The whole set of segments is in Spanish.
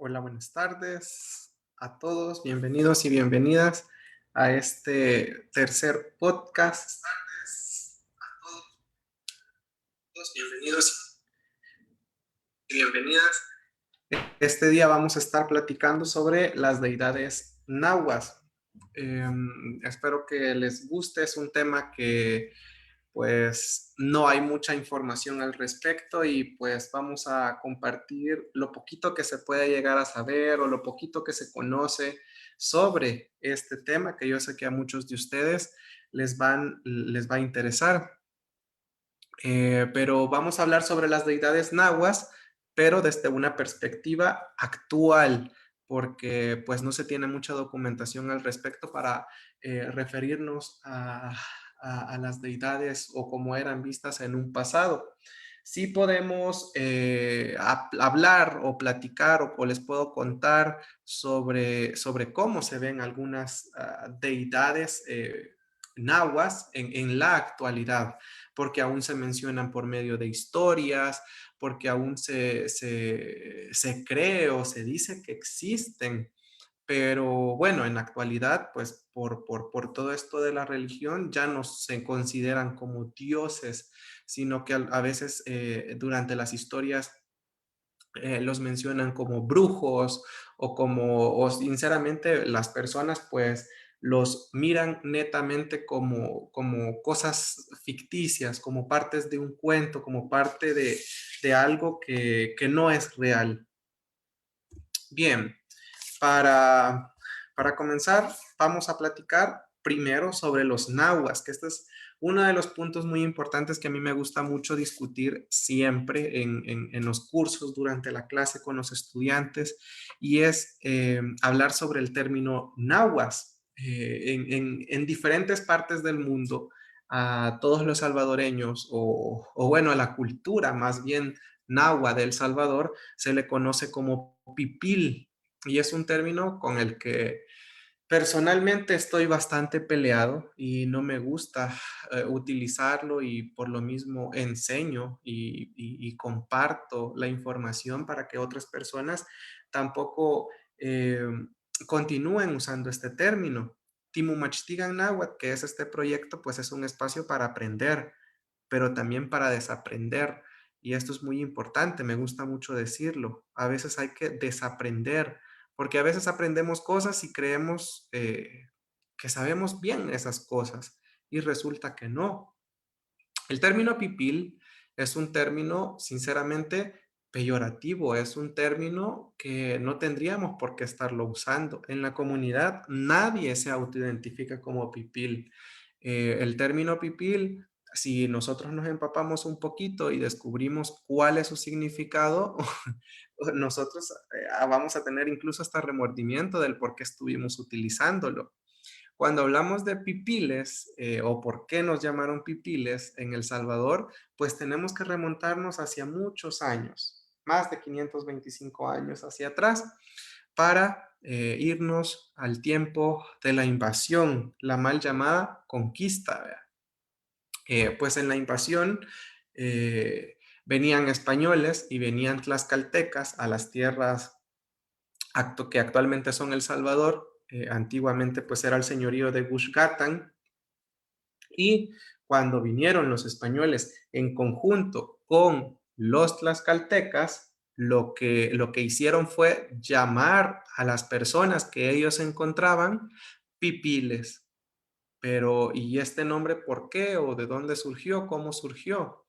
Hola, buenas tardes a todos. Bienvenidos y bienvenidas a este tercer podcast. Buenas tardes a todos, bienvenidos y bienvenidas. Este día vamos a estar platicando sobre las deidades nahuas. Espero que les guste. Es un tema que pues no hay mucha información al respecto y pues vamos a compartir lo poquito que se puede llegar a saber o lo poquito que se conoce sobre este tema que yo sé que a muchos de ustedes les va a interesar. Pero vamos a hablar sobre las deidades nahuas, pero desde una perspectiva actual, porque pues no se tiene mucha documentación al respecto para referirnos a las deidades o cómo eran vistas en un pasado. Sí podemos hablar o platicar o les puedo contar sobre cómo se ven algunas deidades nahuas en la actualidad, porque aún se mencionan por medio de historias, porque aún se cree o se dice que existen. Pero bueno, en la actualidad, pues por todo esto de la religión, ya no se consideran como dioses, sino que a veces durante las historias los mencionan como brujos o sinceramente las personas pues los miran netamente como cosas ficticias, como partes de un cuento, como parte de algo que no es real. Bien, para, para comenzar, vamos a platicar primero sobre los nahuas, que este es uno de los puntos muy importantes que a mí me gusta mucho discutir siempre en los cursos durante la clase con los estudiantes, y es hablar sobre el término nahuas. En diferentes partes del mundo, a todos los salvadoreños, o bueno, a la cultura más bien nahua del Salvador, se le conoce como pipil, y es un término con el que personalmente estoy bastante peleado y no me gusta utilizarlo, y por lo mismo enseño y comparto la información para que otras personas tampoco eh, continúen usando este término. Timumachtigan Náhuatl, que es este proyecto, pues es un espacio para aprender, pero también para desaprender. Y esto es muy importante, me gusta mucho decirlo. A veces hay que desaprender, porque a veces aprendemos cosas y creemos que sabemos bien esas cosas y resulta que no. El término pipil es un término, sinceramente, peyorativo, es un término que no tendríamos por qué estarlo usando. En la comunidad nadie se autoidentifica como pipil. El término pipil, si nosotros nos empapamos un poquito y descubrimos cuál es su significado, nosotros vamos a tener incluso hasta remordimiento del por qué estuvimos utilizándolo. Cuando hablamos de pipiles o por qué nos llamaron pipiles en El Salvador, pues tenemos que remontarnos hacia muchos años, más de 525 años hacia atrás, para irnos al tiempo de la invasión, la mal llamada conquista. ¿Verdad? Pues en la invasión venían españoles y venían tlaxcaltecas a las tierras que actualmente son El Salvador. Antiguamente pues era el señorío de Guxgatán, y cuando vinieron los españoles en conjunto con los tlaxcaltecas, lo que hicieron fue llamar a las personas que ellos encontraban pipiles. Pero, ¿y este nombre por qué? ¿O de dónde surgió? ¿Cómo surgió?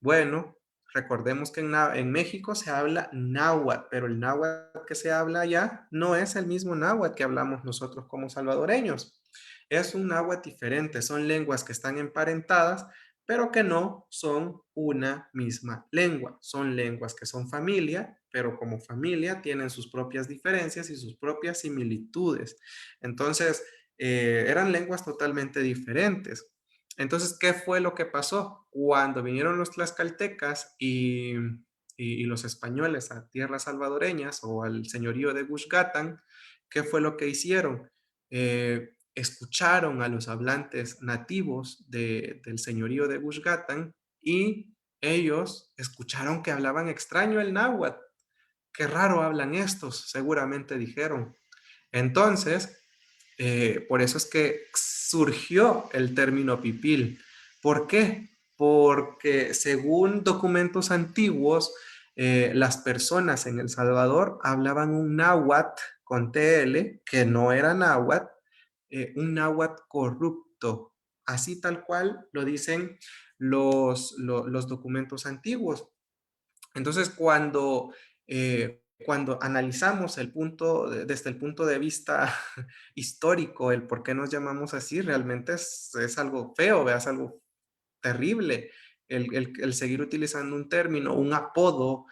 Bueno, recordemos que en México se habla náhuatl, pero el náhuatl que se habla allá no es el mismo náhuatl que hablamos nosotros como salvadoreños. Es un náhuatl diferente, son lenguas que están emparentadas, pero que no son una misma lengua. Son lenguas que son familia, pero como familia tienen sus propias diferencias y sus propias similitudes. Entonces, eran lenguas totalmente diferentes. Entonces, ¿qué fue lo que pasó? Cuando vinieron los tlaxcaltecas y los españoles a tierras salvadoreñas o al señorío de Guxgatán, ¿qué fue lo que hicieron? Escucharon a los hablantes nativos del señorío de Guxgatán y ellos escucharon que hablaban extraño el náhuatl. qué raro hablan estos, seguramente dijeron. Entonces, por eso es que surgió el término pipil. ¿Por qué? Porque según documentos antiguos, las personas en El Salvador hablaban un náhuatl con TL, que no era náhuatl, un náhuatl corrupto. Así tal cual lo dicen los documentos antiguos. Entonces, cuando analizamos desde el punto de vista histórico, el por qué nos llamamos así, realmente es algo feo, ¿verdad? Es algo terrible el seguir utilizando un término, un apodo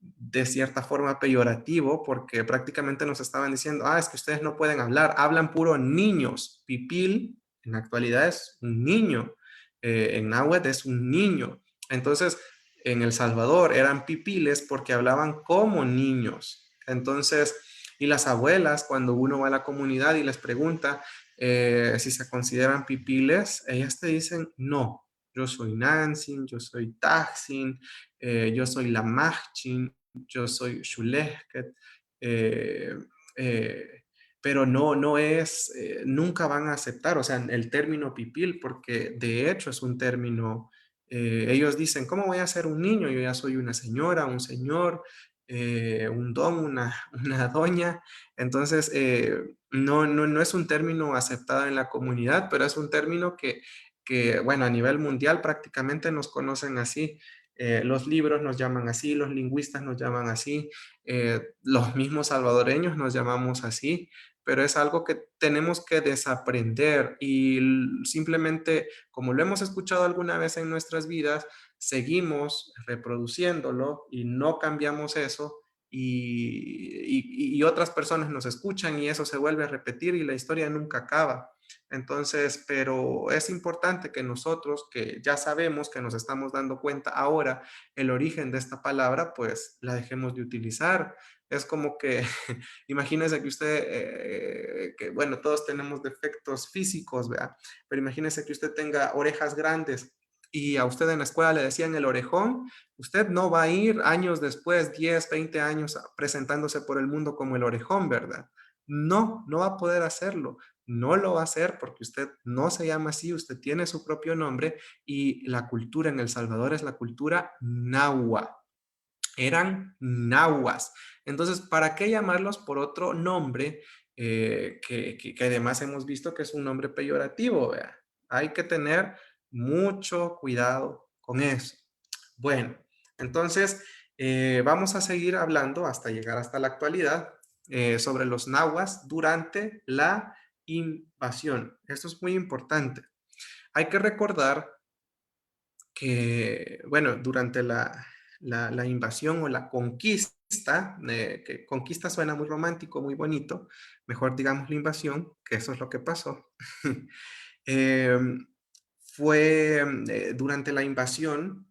de cierta forma peyorativo, porque prácticamente nos estaban diciendo, es que ustedes no pueden hablar, hablan puro niños. Pipil en la actualidad es un niño, en náhuatl es un niño. Entonces, en El Salvador eran pipiles porque hablaban como niños. Entonces, y las abuelas, cuando uno va a la comunidad y les pregunta, si se consideran pipiles, ellas te dicen, no, yo soy Nancy, yo soy Taxin, yo soy la Machin, yo soy Shulesket, eh, eh, pero no es, nunca van a aceptar, o sea, el término pipil, porque de hecho es un término, ellos dicen, ¿cómo voy a ser un niño? Yo ya soy una señora, un señor, un don, una doña, entonces, no es un término aceptado en la comunidad, pero es un término bueno, a nivel mundial prácticamente nos conocen así. Los libros nos llaman así, los lingüistas nos llaman así, los mismos salvadoreños nos llamamos así, pero es algo que tenemos que desaprender y simplemente, como lo hemos escuchado alguna vez en nuestras vidas, seguimos reproduciéndolo y no cambiamos eso y otras personas nos escuchan y eso se vuelve a repetir y la historia nunca acaba. Entonces, pero es importante que nosotros, que ya sabemos, que nos estamos dando cuenta ahora el origen de esta palabra, pues la dejemos de utilizar. Es como que, imagínese que usted, que bueno, todos tenemos defectos físicos, ¿verdad? Pero imagínese que usted tenga orejas grandes y a usted en la escuela le decían el orejón, usted no va a ir años después, 10, 20 años, presentándose por el mundo como el orejón, ¿verdad? No, no va a poder hacerlo. No lo va a hacer porque usted no se llama así, usted tiene su propio nombre y la cultura en El Salvador es la cultura nahua. Eran nahuas. Entonces, ¿para qué llamarlos por otro nombre que además hemos visto que es un nombre peyorativo? ¿Vea? Hay que tener mucho cuidado con eso. Bueno, entonces vamos a seguir hablando hasta llegar hasta la actualidad sobre los nahuas durante la invasión. Esto es muy importante. Hay que recordar que, bueno, durante la invasión o la conquista, que conquista suena muy romántico, muy bonito, mejor digamos la invasión, que eso es lo que pasó. Em, fue durante la invasión,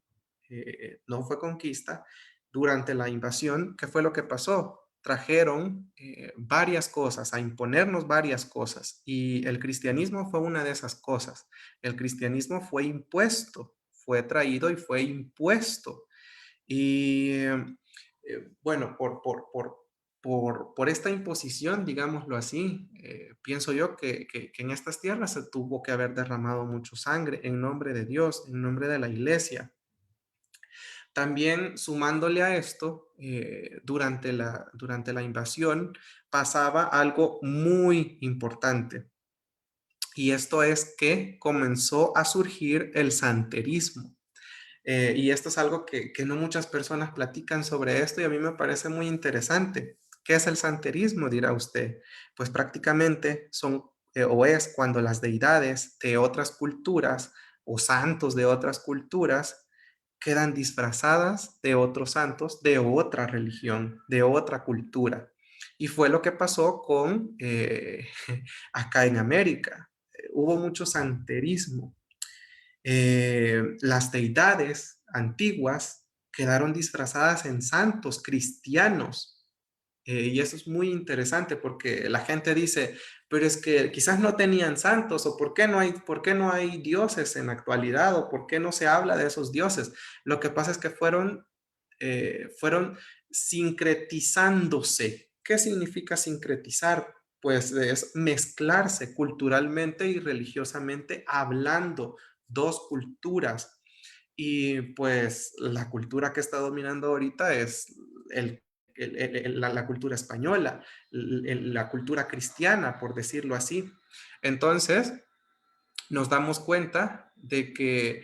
no fue conquista, durante la invasión, ¿qué fue lo que pasó? Trajeron varias cosas, a imponernos varias cosas, y el cristianismo fue una de esas cosas. El cristianismo fue impuesto, fue traído y fue impuesto. Y bueno, por esta imposición, digámoslo así, pienso yo que en estas tierras se tuvo que haber derramado mucho sangre en nombre de Dios, en nombre de la iglesia. También sumándole a esto, durante la invasión pasaba algo muy importante. Y esto es que comenzó a surgir el santerismo. Y esto es algo que no muchas personas platican sobre esto y a mí me parece muy interesante. ¿Qué es el santerismo? Dirá usted. Pues prácticamente son o es cuando las deidades de otras culturas o santos de otras culturas quedan disfrazadas de otros santos de otra religión, de otra cultura. Y fue lo que pasó con acá en América. Hubo mucho santerismo, las deidades antiguas quedaron disfrazadas en santos cristianos. Y eso es muy interesante porque la gente dice, pero es que quizás no tenían santos o por qué no hay dioses en la actualidad o por qué no se habla de esos dioses. Lo que pasa es que fueron fueron sincretizándose. ¿Qué significa sincretizar? Pues es mezclarse culturalmente y religiosamente hablando dos culturas. Y pues la cultura que está dominando ahorita es el, la cultura española, la cultura cristiana, por decirlo así. Entonces, nos damos cuenta de que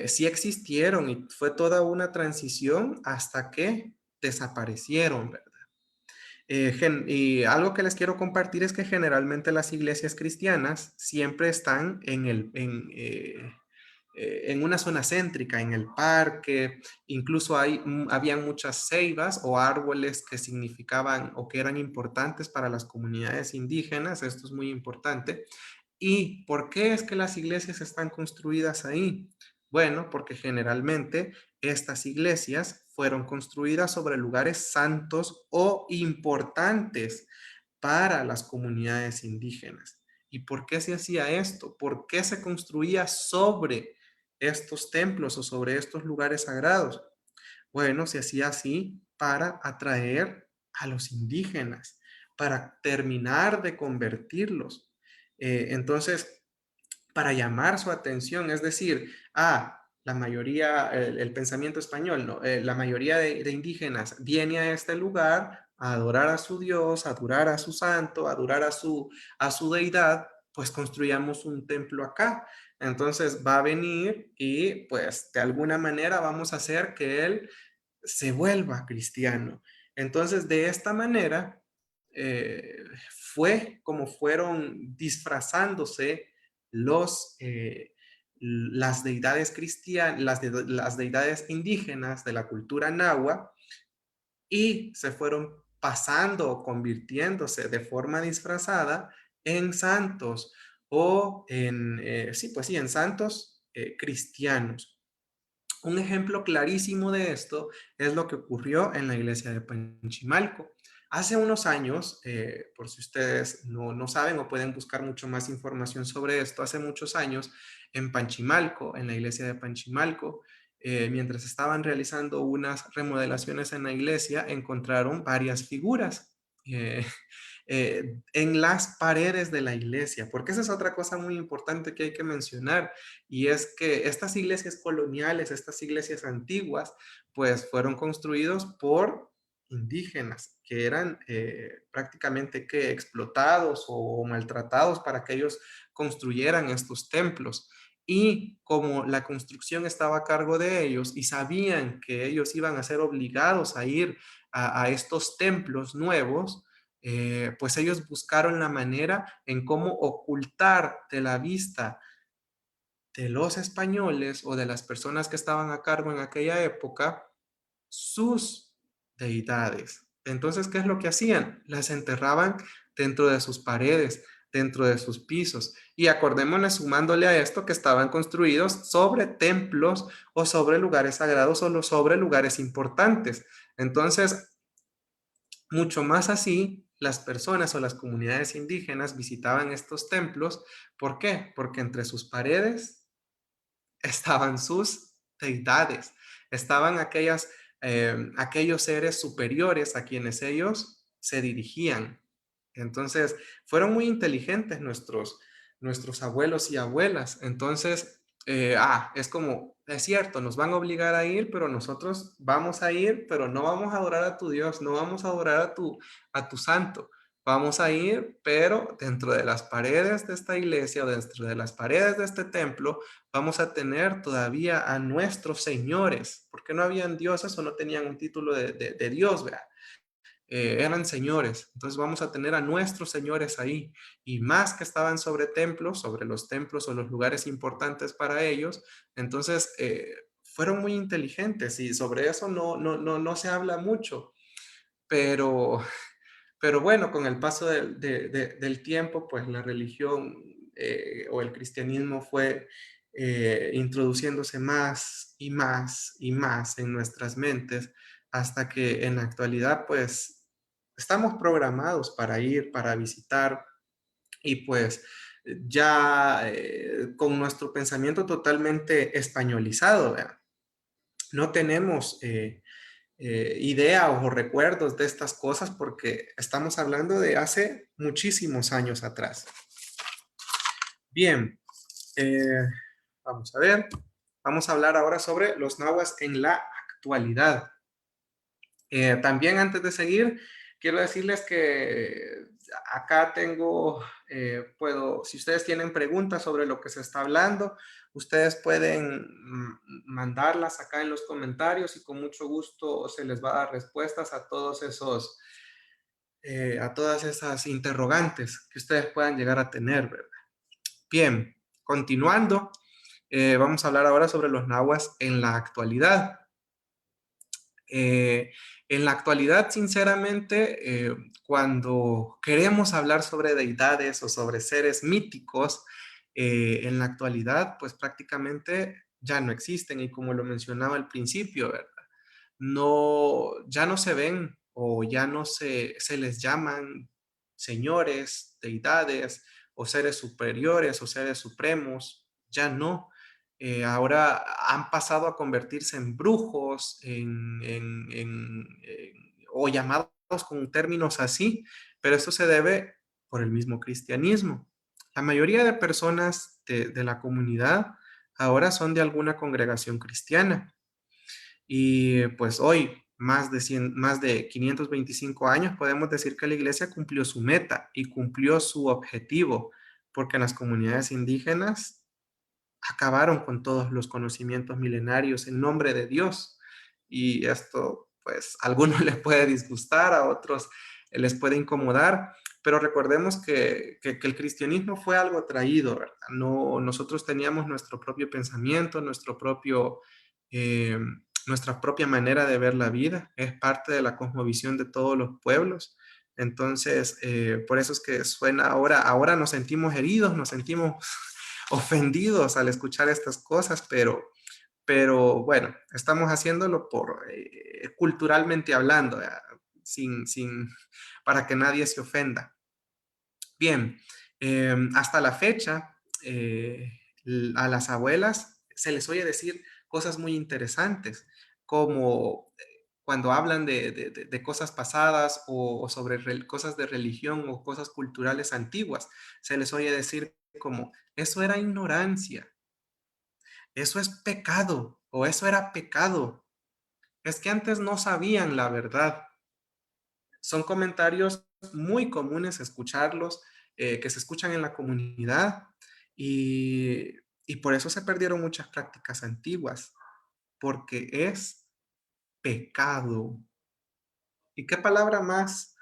sí existieron y fue toda una transición hasta que desaparecieron, ¿verdad? Y algo que les quiero compartir es que generalmente las iglesias cristianas siempre están en una zona céntrica, en el parque, incluso habían muchas ceibas o árboles que significaban o que eran importantes para las comunidades indígenas, esto es muy importante. ¿Y por qué es que las iglesias están construidas ahí? Bueno, porque generalmente estas iglesias fueron construidas sobre lugares santos o importantes para las comunidades indígenas. ¿Y por qué se hacía esto? ¿Por qué se construía sobre estos templos o sobre estos lugares sagrados? Bueno, se hacía así para atraer a los indígenas, para terminar de convertirlos. Entonces, para llamar su atención, es decir, la mayoría, el pensamiento español, ¿no? La mayoría de indígenas viene a este lugar a adorar a su Dios, a adorar a su santo, a adorar a su deidad, pues construyamos un templo acá. Entonces va a venir y pues de alguna manera vamos a hacer que él se vuelva cristiano. Entonces, de esta manera, fue como fueron disfrazándose las deidades cristianas, las deidades indígenas de la cultura náhuatl y se fueron pasando o convirtiéndose de forma disfrazada en santos o sí, pues sí, en santos cristianos. Un ejemplo clarísimo de esto es lo que ocurrió en la iglesia de Panchimalco. Hace unos años, por si ustedes no saben o pueden buscar mucho más información sobre esto, hace muchos años en Panchimalco, en la iglesia de Panchimalco, mientras estaban realizando unas remodelaciones en la iglesia, encontraron varias figuras. eh, en las paredes de la iglesia, porque esa es otra cosa muy importante que hay que mencionar, y es que estas iglesias coloniales, estas iglesias antiguas, pues fueron construidos por indígenas que eran prácticamente que explotados o maltratados para que ellos construyeran estos templos. Y como la construcción estaba a cargo de ellos y sabían que ellos iban a ser obligados a ir a estos templos nuevos, pues ellos buscaron la manera en cómo ocultar de la vista de los españoles o de las personas que estaban a cargo en aquella época sus deidades. Entonces, ¿qué es lo que hacían? Las enterraban dentro de sus paredes, dentro de sus pisos. Y acordémonos sumándole a esto que estaban construidos sobre templos o sobre lugares sagrados o sobre lugares importantes. Entonces, mucho más así, las personas o las comunidades indígenas visitaban estos templos. ¿Por qué? Porque entre sus paredes estaban sus deidades, estaban aquellos seres superiores a quienes ellos se dirigían. Entonces, fueron muy inteligentes nuestros abuelos y abuelas. Entonces, es como, es cierto, nos van a obligar a ir, pero nosotros vamos a ir, pero no vamos a adorar a tu Dios, no vamos a adorar a tu santo. Vamos a ir, pero dentro de las paredes de esta iglesia o dentro de las paredes de este templo, vamos a tener todavía a nuestros señores, porque no habían dioses o no tenían un título de Dios, ¿verdad? Eran señores. Entonces vamos a tener a nuestros señores ahí. Y más que estaban sobre templos, sobre los templos o los lugares importantes para ellos, entonces fueron muy inteligentes y sobre eso no se habla mucho. Pero, pero bueno, con el paso del tiempo, pues la religión o el cristianismo fue introduciéndose más y más y más en nuestras mentes hasta que en la actualidad, pues estamos programados para ir, para visitar y pues ya con nuestro pensamiento totalmente españolizado, ¿verdad? No tenemos idea o recuerdos de estas cosas porque estamos hablando de hace muchísimos años atrás. Bien, eh, vamos a ver. Vamos a hablar ahora sobre los nahuas en la actualidad. También antes de seguir, quiero decirles que acá tengo, si ustedes tienen preguntas sobre lo que se está hablando, ustedes pueden mandarlas acá en los comentarios y con mucho gusto se les va a dar respuestas a todos a todas esas interrogantes que ustedes puedan llegar a tener, ¿verdad? Bien, continuando, vamos a hablar ahora sobre los nahuas en la actualidad. Eh, en la actualidad, sinceramente, cuando queremos hablar sobre deidades o sobre seres míticos, en la actualidad, pues prácticamente ya no existen y como lo mencionaba al principio, ¿verdad? No, ya no se ven o ya no se les llaman señores, deidades o seres superiores o seres supremos, ya no. Ahora han pasado a convertirse en brujos o llamados con términos así, pero esto se debe por el mismo cristianismo. La mayoría de personas de la comunidad ahora son de alguna congregación cristiana y pues hoy, más de 525 años, podemos decir que la iglesia cumplió su meta y cumplió su objetivo, porque en las comunidades indígenas acabaron con todos los conocimientos milenarios en nombre de Dios. Y esto, pues, a algunos les puede disgustar, a otros les puede incomodar, pero recordemos que el cristianismo fue algo traído, ¿verdad? No, nosotros teníamos nuestro propio pensamiento, eh, nuestra propia manera de ver la vida, es parte de la cosmovisión de todos los pueblos. Entonces, por eso es que suena ahora nos sentimos heridos, nos sentimos ofendidos al escuchar estas cosas, pero bueno, estamos haciéndolo culturalmente hablando, sin, para que nadie se ofenda. Bien, hasta la fecha, a las abuelas se les oye decir cosas muy interesantes, como cuando hablan de cosas pasadas o sobre cosas de religión o cosas culturales antiguas, se les oye decir como, eso era ignorancia, eso es pecado o eso era pecado. Es que antes no sabían la verdad. Son comentarios muy comunes escucharlos, que se escuchan en la comunidad y, y por eso se perdieron muchas prácticas antiguas, porque es pecado. ¿Y qué palabra más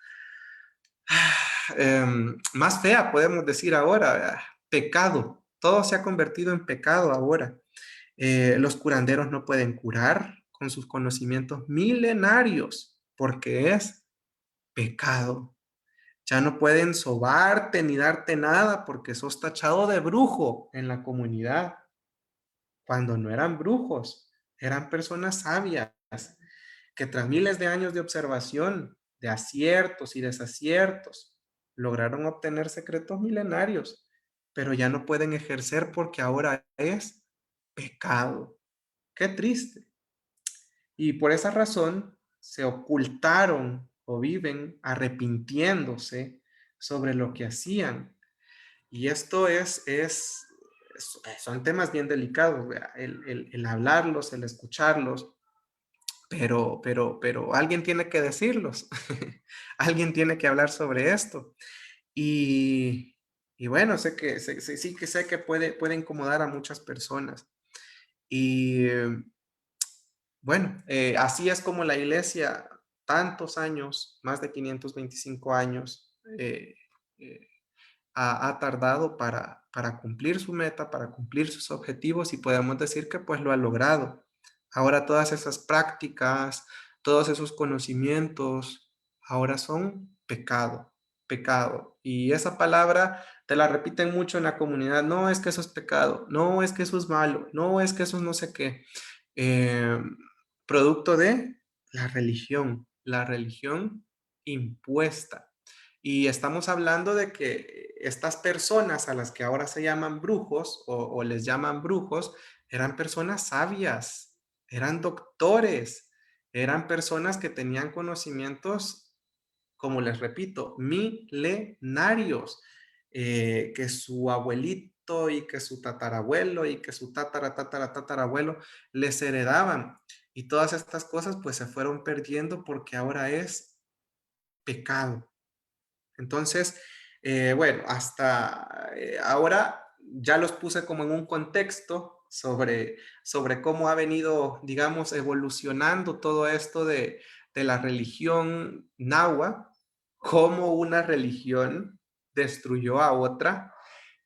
fea podemos decir ahora? Pecado. Todo se ha convertido en pecado ahora. Los curanderos no pueden curar con sus conocimientos milenarios porque es pecado. Ya no pueden sobarte ni darte nada porque sos tachado de brujo en la comunidad, cuando no eran brujos, eran personas sabias que tras miles de años de observación, de aciertos y desaciertos, lograron obtener secretos milenarios, pero ya no pueden ejercer porque ahora es pecado. Qué triste. Y por esa razón se ocultaron o viven arrepintiéndose sobre lo que hacían. Y esto son temas bien delicados, el hablarlos, el escucharlos, pero alguien tiene que decirlos, alguien tiene que hablar sobre esto. Y, y bueno, sí que sé que puede incomodar a muchas personas. Y bueno, así es como la iglesia, tantos años, más de 525 años, eh, ha tardado para cumplir su meta, para cumplir sus objetivos y podemos decir que pues lo ha logrado. Ahora todas esas prácticas, todos esos conocimientos, ahora son pecado, pecado. Y esa palabra te la repiten mucho en la comunidad, no es que eso es pecado, no es que eso es malo, no es que eso es no sé qué. Eh, Producto de la religión impuesta. Y estamos hablando de que estas personas a las que ahora se llaman brujos o les llaman brujos, eran personas sabias, eran doctores, eran personas que tenían conocimientos, como les repito, milenarios, que su abuelito y que su tatarabuelo y que su tatarabuelo les heredaban. Y todas estas cosas pues se fueron perdiendo porque ahora es pecado. Entonces, bueno, hasta ahora ya los puse como en un contexto sobre cómo ha venido, digamos, evolucionando todo esto de la religión nahua, cómo una religión destruyó a otra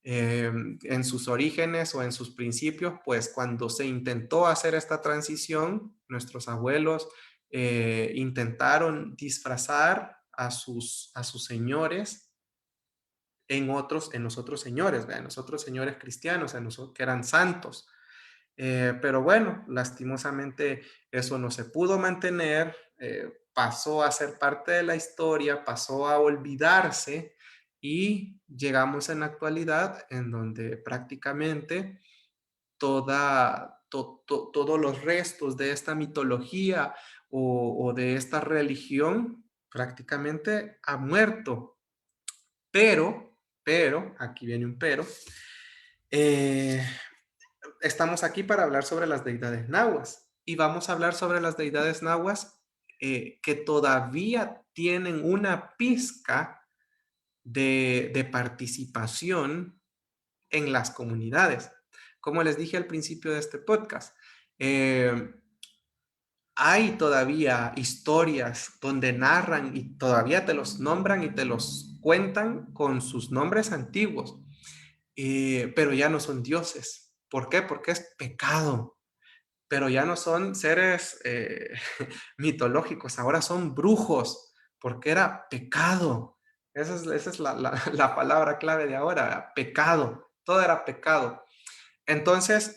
en sus orígenes o en sus principios, pues cuando se intentó hacer esta transición, nuestros abuelos intentaron disfrazar a sus señores en los otros señores, ¿verdad? En los otros señores cristianos, en los que eran santos. Pero bueno, lastimosamente eso no se pudo mantener, pasó a ser parte de la historia, pasó a olvidarse y llegamos en la actualidad en donde prácticamente todos los restos de esta mitología o de esta religión prácticamente ha muerto. Aquí viene un pero, eh, estamos aquí para hablar sobre las deidades nahuas y vamos a hablar sobre las deidades nahuas que todavía tienen una pizca de participación en las comunidades. Como les dije al principio de este podcast, eh, hay todavía historias donde narran y todavía te los nombran y te los cuentan con sus nombres antiguos, pero ya no son dioses. ¿Por qué? Porque es pecado, pero ya no son seres mitológicos, ahora son brujos, porque era pecado. Esa es la palabra clave de ahora, pecado. Todo era pecado. Entonces,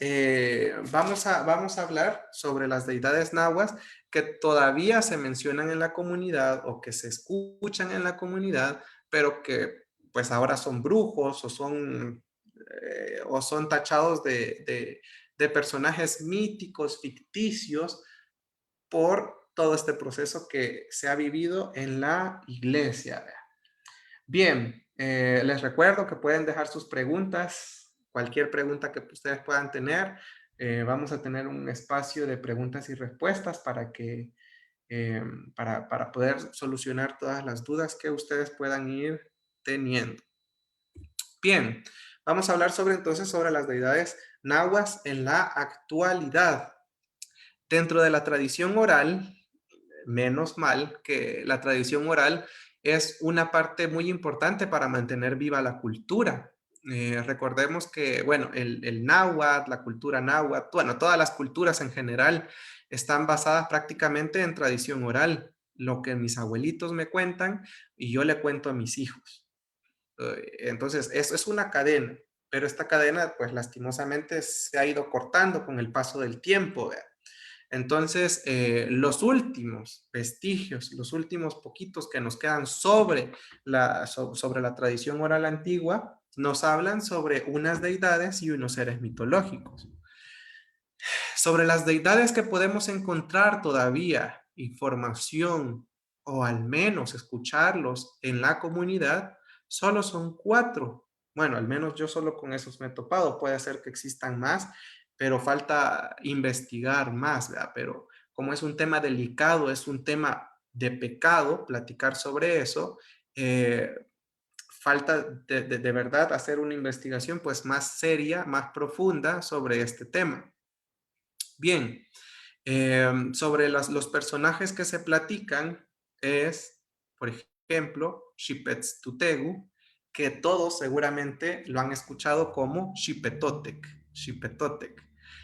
vamos a hablar sobre las deidades nahuas que todavía se mencionan en la comunidad o que se escuchan en la comunidad, pero que pues ahora son brujos o son tachados de personajes míticos, ficticios, por todo este proceso que se ha vivido en la iglesia. Bien, les recuerdo que pueden dejar sus preguntas, cualquier pregunta que ustedes puedan tener. Vamos a tener un espacio de preguntas y respuestas eh, para poder solucionar todas las dudas que ustedes puedan ir teniendo. Bien, vamos a hablar entonces sobre las deidades nahuas en la actualidad. Dentro de la tradición oral, menos mal que la tradición oral es una parte muy importante para mantener viva la cultura. Recordemos que, bueno, el náhuatl, la cultura náhuatl, bueno, todas las culturas en general están basadas prácticamente en tradición oral, lo que mis abuelitos me cuentan y yo le cuento a mis hijos. Entonces, eso es una cadena, pero esta cadena, pues lastimosamente se ha ido cortando con el paso del tiempo. ¿Verdad? Entonces, los últimos vestigios, los últimos poquitos que nos quedan sobre la tradición oral antigua, nos hablan sobre unas deidades y unos seres mitológicos. Sobre las deidades que podemos encontrar todavía información o al menos escucharlos en la comunidad, solo son 4. Bueno, al menos yo solo con esos me he topado. Puede ser que existan más, pero falta investigar más, ¿verdad? Pero como es un tema delicado, es un tema de pecado, platicar sobre eso, eh, falta de verdad hacer una investigación pues más seria, más profunda sobre este tema. Bien, sobre los personajes que se platican es, por ejemplo, Xipetztutegu, que todos seguramente lo han escuchado como Xipetotec, Xipetotec.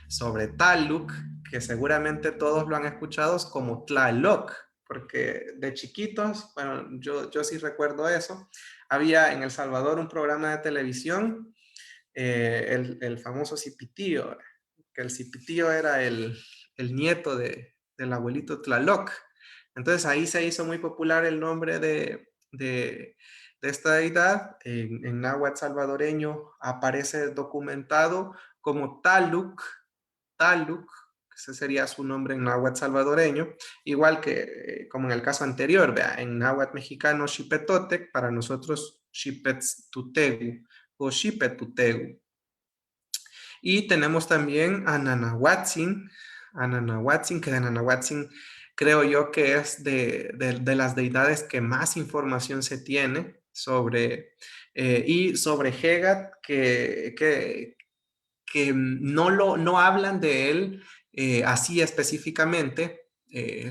Sobre Taluk, que seguramente todos lo han escuchado como Tlaloc, porque de chiquitos, bueno, yo sí recuerdo eso, había en El Salvador un programa de televisión, el famoso Cipitío, que el Cipitío era el nieto del abuelito Tlaloc. Entonces ahí se hizo muy popular el nombre de esta deidad. En náhuatl salvadoreño aparece documentado como Taluk, Taluk, ese sería su nombre en náhuatl salvadoreño, igual que como en el caso anterior, vea, en náhuatl mexicano Xipetotec, para nosotros Xipetztutegu o Xipetutegu. Y tenemos también a Nanahuatzin, que de Nanahuatzin creo yo que es de las deidades que más información se tiene sobre, y sobre Hegat, que no hablan de él así específicamente,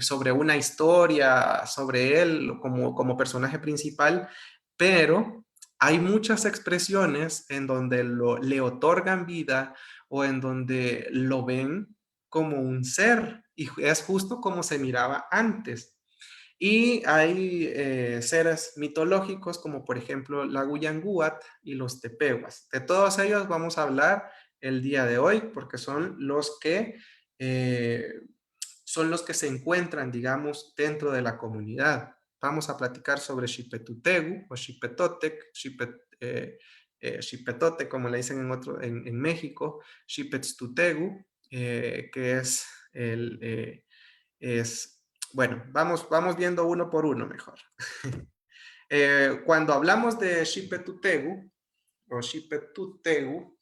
sobre una historia, sobre él como personaje principal, pero hay muchas expresiones en donde le otorgan vida o en donde lo ven como un ser y es justo como se miraba antes. Y hay seres mitológicos como por ejemplo la Guyangúatl y los Tepehuas. De todos ellos vamos a hablar el día de hoy porque eh, son los que se encuentran, digamos, dentro de la comunidad. Vamos a platicar sobre Xipetutegu o Xipetotec, Xipetote, como le dicen en México, Xipetztutegu, que es, bueno, vamos viendo uno por uno mejor. Cuando hablamos de Xipetutegu o Xipetztutegu,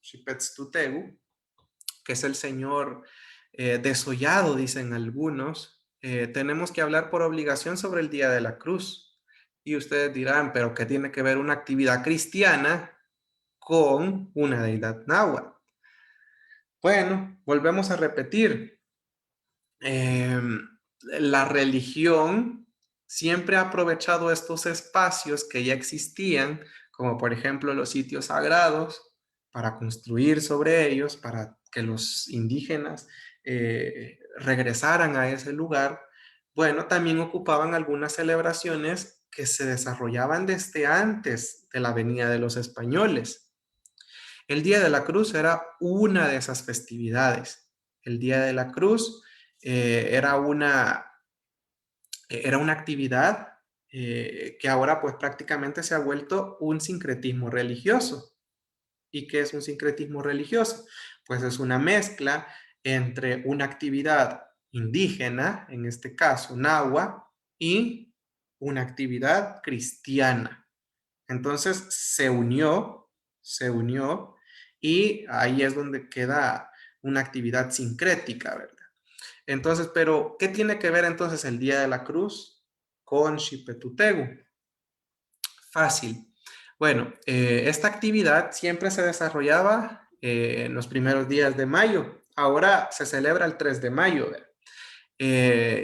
que es el señor desollado, dicen algunos, tenemos que hablar por obligación sobre el Día de la Cruz. Y ustedes dirán, pero ¿qué tiene que ver una actividad cristiana con una deidad náhuatl? Bueno, volvemos a repetir. Eh, la religión siempre ha aprovechado estos espacios que ya existían, como por ejemplo los sitios sagrados, para construir sobre ellos, para que los indígenas regresaran a ese lugar. Bueno, también ocupaban algunas celebraciones que se desarrollaban desde antes de la venida de los españoles. El Día de la Cruz era una de esas festividades. El Día de la Cruz era una actividad que ahora pues prácticamente se ha vuelto un sincretismo religioso. ¿Y qué es un sincretismo religioso? Pues es una mezcla entre una actividad indígena, en este caso náhuatl, y una actividad cristiana. Entonces se unió y ahí es donde queda una actividad sincrética, ¿verdad? Entonces, pero ¿qué tiene que ver entonces el Día de la Cruz con Xipetutegu? Fácil. Bueno, esta actividad siempre se desarrollaba en los primeros días de mayo. Ahora se celebra el 3 de mayo. ¿Verdad?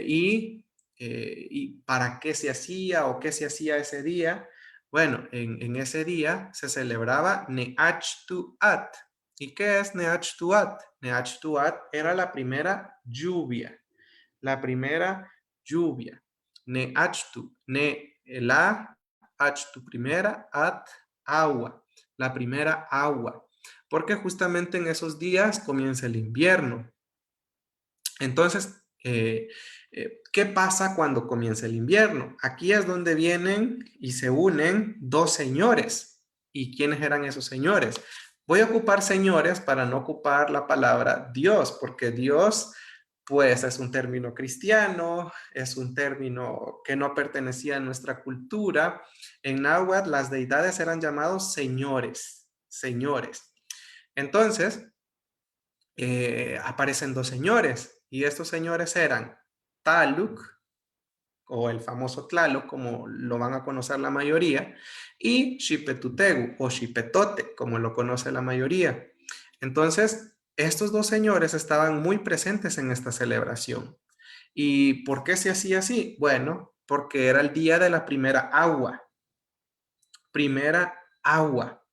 ¿Y para qué se hacía o qué se hacía ese día? Bueno, en ese día se celebraba Neachtuat. ¿Y qué es Neachtuat? Neachtuat era la primera lluvia. La primera lluvia. Neachtu. La achtu primera, at agua. La primera agua. Porque justamente en esos días comienza el invierno. Entonces, ¿qué pasa cuando comienza el invierno? Aquí es donde vienen y se unen dos señores. ¿Y quiénes eran esos señores? Voy a ocupar señores para no ocupar la palabra Dios, porque Dios, pues, es un término cristiano, es un término que no pertenecía a nuestra cultura. En náhuatl, las deidades eran llamados señores, señores. Entonces, aparecen dos señores y estos señores eran Taluc o el famoso Tlaloc, como lo van a conocer la mayoría, y Xipetutegu o Xipetote, como lo conoce la mayoría. Entonces, estos dos señores estaban muy presentes en esta celebración. ¿Y por qué se hacía así? Bueno, porque era el día de la primera agua. Primera agua.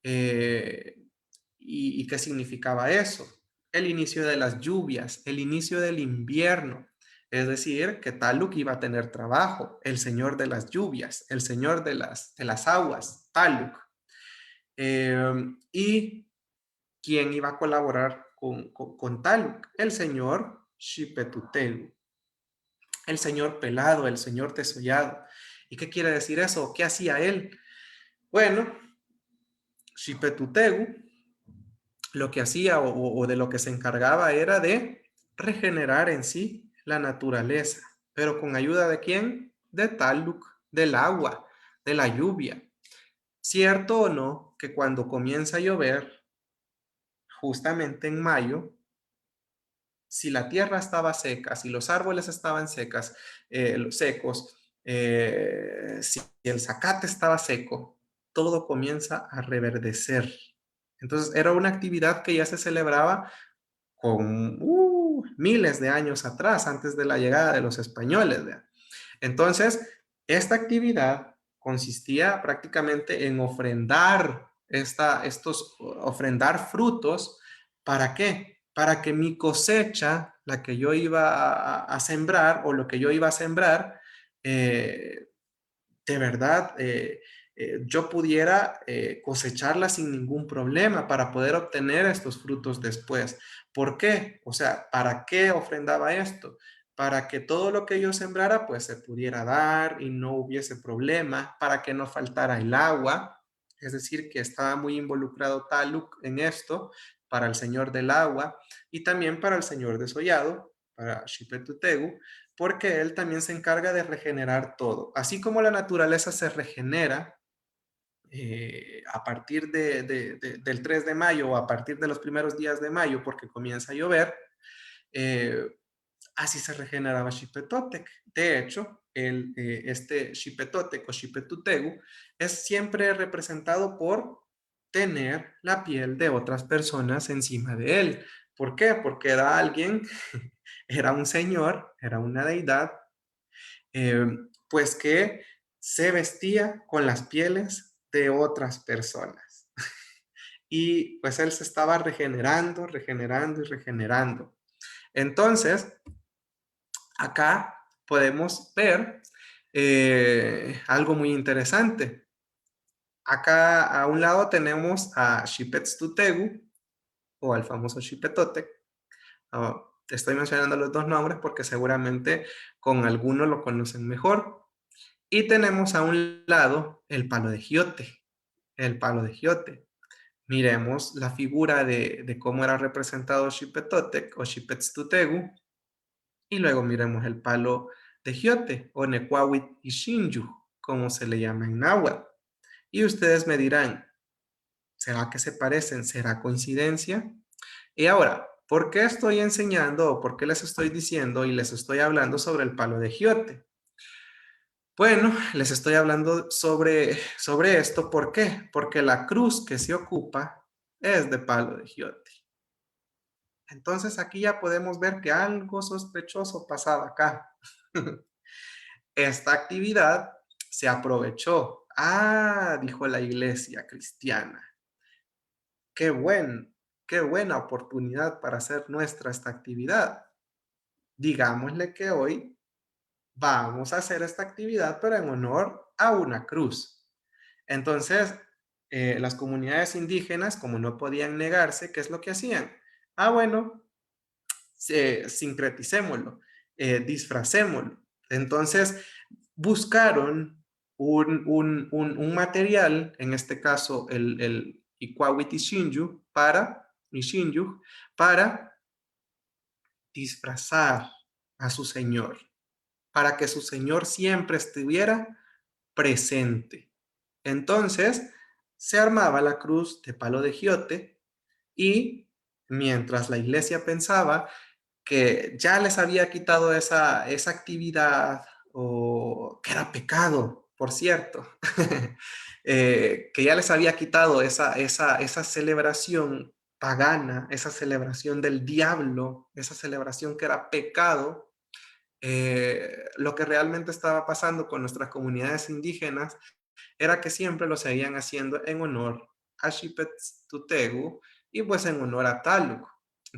Eh, ¿Y qué significaba eso? El inicio de las lluvias, el inicio del invierno. Es decir, que Taluk iba a tener trabajo, el señor de las lluvias, el señor de las aguas, Taluk. ¿Y quién iba a colaborar con Taluk? El señor Xipetutelu, el señor pelado, el señor desollado. ¿Y qué quiere decir eso? ¿Qué hacía él? Bueno, Xipetutegu lo que hacía o de lo que se encargaba era de regenerar en sí la naturaleza. ¿Pero con ayuda de quién? De Taluk, del agua, de la lluvia. ¿Cierto o no que cuando comienza a llover, justamente en mayo, si la tierra estaba seca, si los árboles estaban secos, si el zacate estaba seco, todo comienza a reverdecer? Entonces era una actividad que ya se celebraba con miles de años atrás, antes de la llegada de los españoles. ¿Verdad? Entonces, esta actividad consistía prácticamente en ofrendar frutos. ¿Para qué? Para que mi cosecha, la que yo iba a sembrar o lo que yo iba a sembrar, eh, de verdad yo pudiera cosecharla sin ningún problema para poder obtener estos frutos después. ¿Por qué? O sea, ¿para qué ofrendaba esto? Para que todo lo que yo sembrara pues se pudiera dar y no hubiese problema, para que no faltara el agua. Es decir, que estaba muy involucrado Taluk en esto, para el señor del agua y también para el señor desollado, para Xipetutegu, porque él también se encarga de regenerar todo. Así como la naturaleza se regenera a partir del 3 de mayo o a partir de los primeros días de mayo, porque comienza a llover, eh, así se regeneraba Xipetotec. De hecho, este Xipetotec o Xipetutegu es siempre representado por tener la piel de otras personas encima de él. ¿Por qué? Porque era alguien, era un señor, era una deidad eh, pues que se vestía con las pieles de otras personas. Y pues él se estaba regenerando, regenerando y regenerando. Entonces, acá podemos ver algo muy interesante. Acá a un lado tenemos a Xipetztutegu o al famoso Xipetotec. Estoy mencionando los dos nombres porque seguramente con alguno lo conocen mejor. Y tenemos a un lado el palo de giote, el palo de giote. Miremos la figura de cómo era representado Xipetotec o Xipetztutegu y luego miremos el palo de giote o Necuahuit y Xinyu, como se le llama en náhuatl. Y ustedes me dirán, ¿será que se parecen? ¿Será coincidencia? Y ahora, ¿por qué estoy enseñando o por qué les estoy diciendo y les estoy hablando sobre el palo de giote? Bueno, les estoy hablando sobre esto. ¿Por qué? Porque la cruz que se ocupa es de palo de giote. Entonces aquí ya podemos ver que algo sospechoso pasaba acá. Esta actividad se aprovechó. Ah, dijo la iglesia cristiana. Qué qué buena oportunidad para hacer nuestra esta actividad. Digámosle que hoy vamos a hacer esta actividad, pero en honor a una cruz. Entonces, las comunidades indígenas, como no podían negarse, ¿qué es lo que hacían? Ah, bueno, sincreticémoslo, disfracémoslo. Entonces, buscaron un material, en este caso el Ikwawit Ishinju, para disfrazar a su señor, para que su señor siempre estuviera presente. Entonces, se armaba la cruz de palo de giote y mientras la iglesia pensaba que ya les había quitado esa actividad o que era pecado, por cierto, que ya les había quitado esa celebración pagana, esa celebración del diablo, esa celebración que era pecado, lo que realmente estaba pasando con nuestras comunidades indígenas era que siempre lo seguían haciendo en honor a Xipetztutegu y pues en honor a Taluk.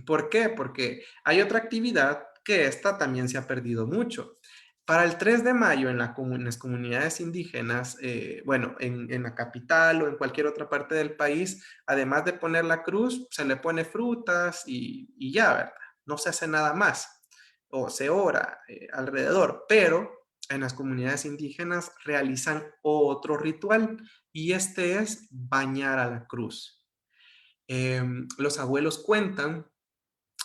¿Por qué? Porque hay otra actividad que esta también se ha perdido mucho. Para el 3 de mayo en las comunidades indígenas, bueno, en la capital o en cualquier otra parte del país, además de poner la cruz, se le pone frutas y ya, ¿verdad? No se hace nada más o se ora alrededor, pero en las comunidades indígenas realizan otro ritual y este es bañar a la cruz. Los abuelos cuentan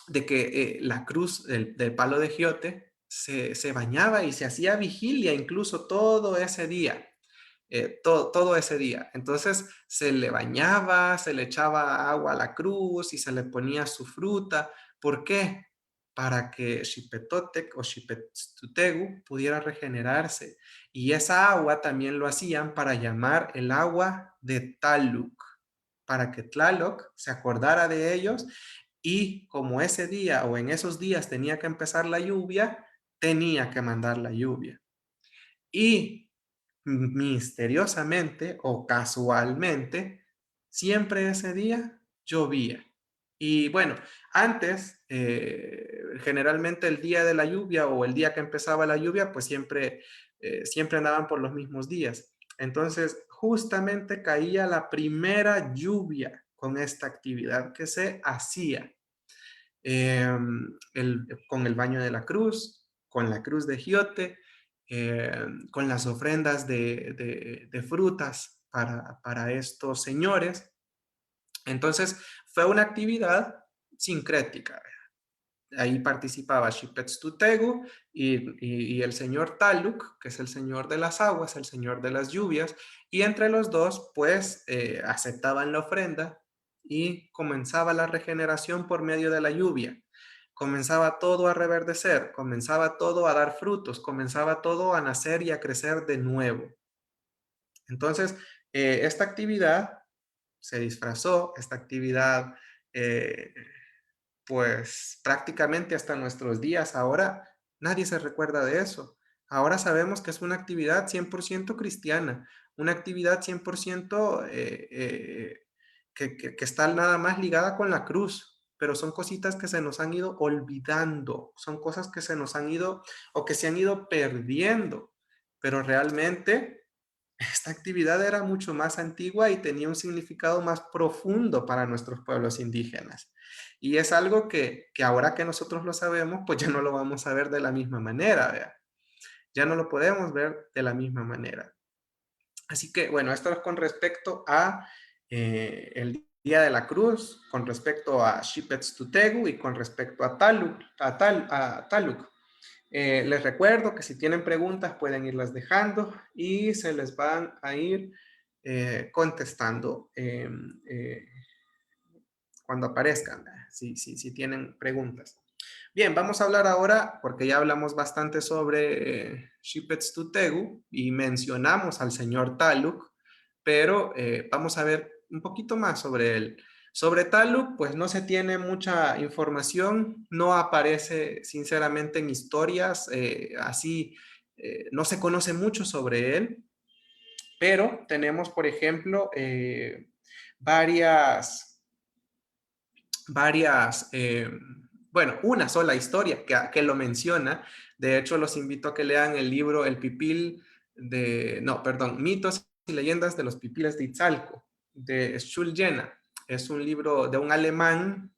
de que la cruz del palo de Giote se bañaba y se hacía vigilia incluso todo ese día. Todo ese día. Entonces se le bañaba, se le echaba agua a la cruz y se le ponía su fruta. ¿Por qué? Para que Xipetotec o Xipetztutegu pudiera regenerarse. Y esa agua también lo hacían para llamar el agua de Taluc, para que Tlaloc se acordara de ellos y como ese día o en esos días tenía que empezar la lluvia, tenía que mandar la lluvia. Y misteriosamente o casualmente, siempre ese día llovía. Y bueno, antes, generalmente el día de la lluvia o el día que empezaba la lluvia, pues siempre andaban por los mismos días. Entonces, justamente caía la primera lluvia con esta actividad que se hacía con el baño de la cruz, con la cruz de Giote, con las ofrendas de frutas para estos señores. Entonces, fue una actividad sincrética. Ahí participaba Xipetztutegu y el señor Taluc, que es el señor de las aguas, el señor de las lluvias, y entre los dos, pues, aceptaban la ofrenda y comenzaba la regeneración por medio de la lluvia. Comenzaba todo a reverdecer, comenzaba todo a dar frutos, comenzaba todo a nacer y a crecer de nuevo. Entonces, esta actividad se disfrazó, esta actividad eh, pues prácticamente hasta nuestros días ahora nadie se recuerda de eso. Ahora sabemos que es una actividad 100% cristiana, una actividad 100% que está nada más ligada con la cruz, pero son cositas que se nos han ido olvidando, son cosas que se nos han ido o que se han ido perdiendo, pero realmente esta actividad era mucho más antigua y tenía un significado más profundo para nuestros pueblos indígenas. Y es algo que ahora que nosotros lo sabemos, pues ya no lo vamos a ver de la misma manera, ¿vea? Ya no lo podemos ver de la misma manera. Así que, bueno, esto es con respecto a el Día de la Cruz, con respecto a Xipetztutegu y con respecto a Taluc. Les recuerdo que si tienen preguntas pueden irlas dejando y se les van a ir contestando cuando aparezcan, si tienen preguntas. Bien, vamos a hablar ahora, porque ya hablamos bastante sobre Xipetztutegu y mencionamos al señor Taluc, pero vamos a ver un poquito más sobre él. Sobre Taluc, pues no se tiene mucha información, no aparece sinceramente en historias, así no se conoce mucho sobre él, pero tenemos, por ejemplo, varias bueno, una sola historia que lo menciona. De hecho, los invito a que lean el libro El Pipil no, perdón, Mitos y Leyendas de los Pipiles de Itzalco, de Schul-Jena. Es un libro de un alemán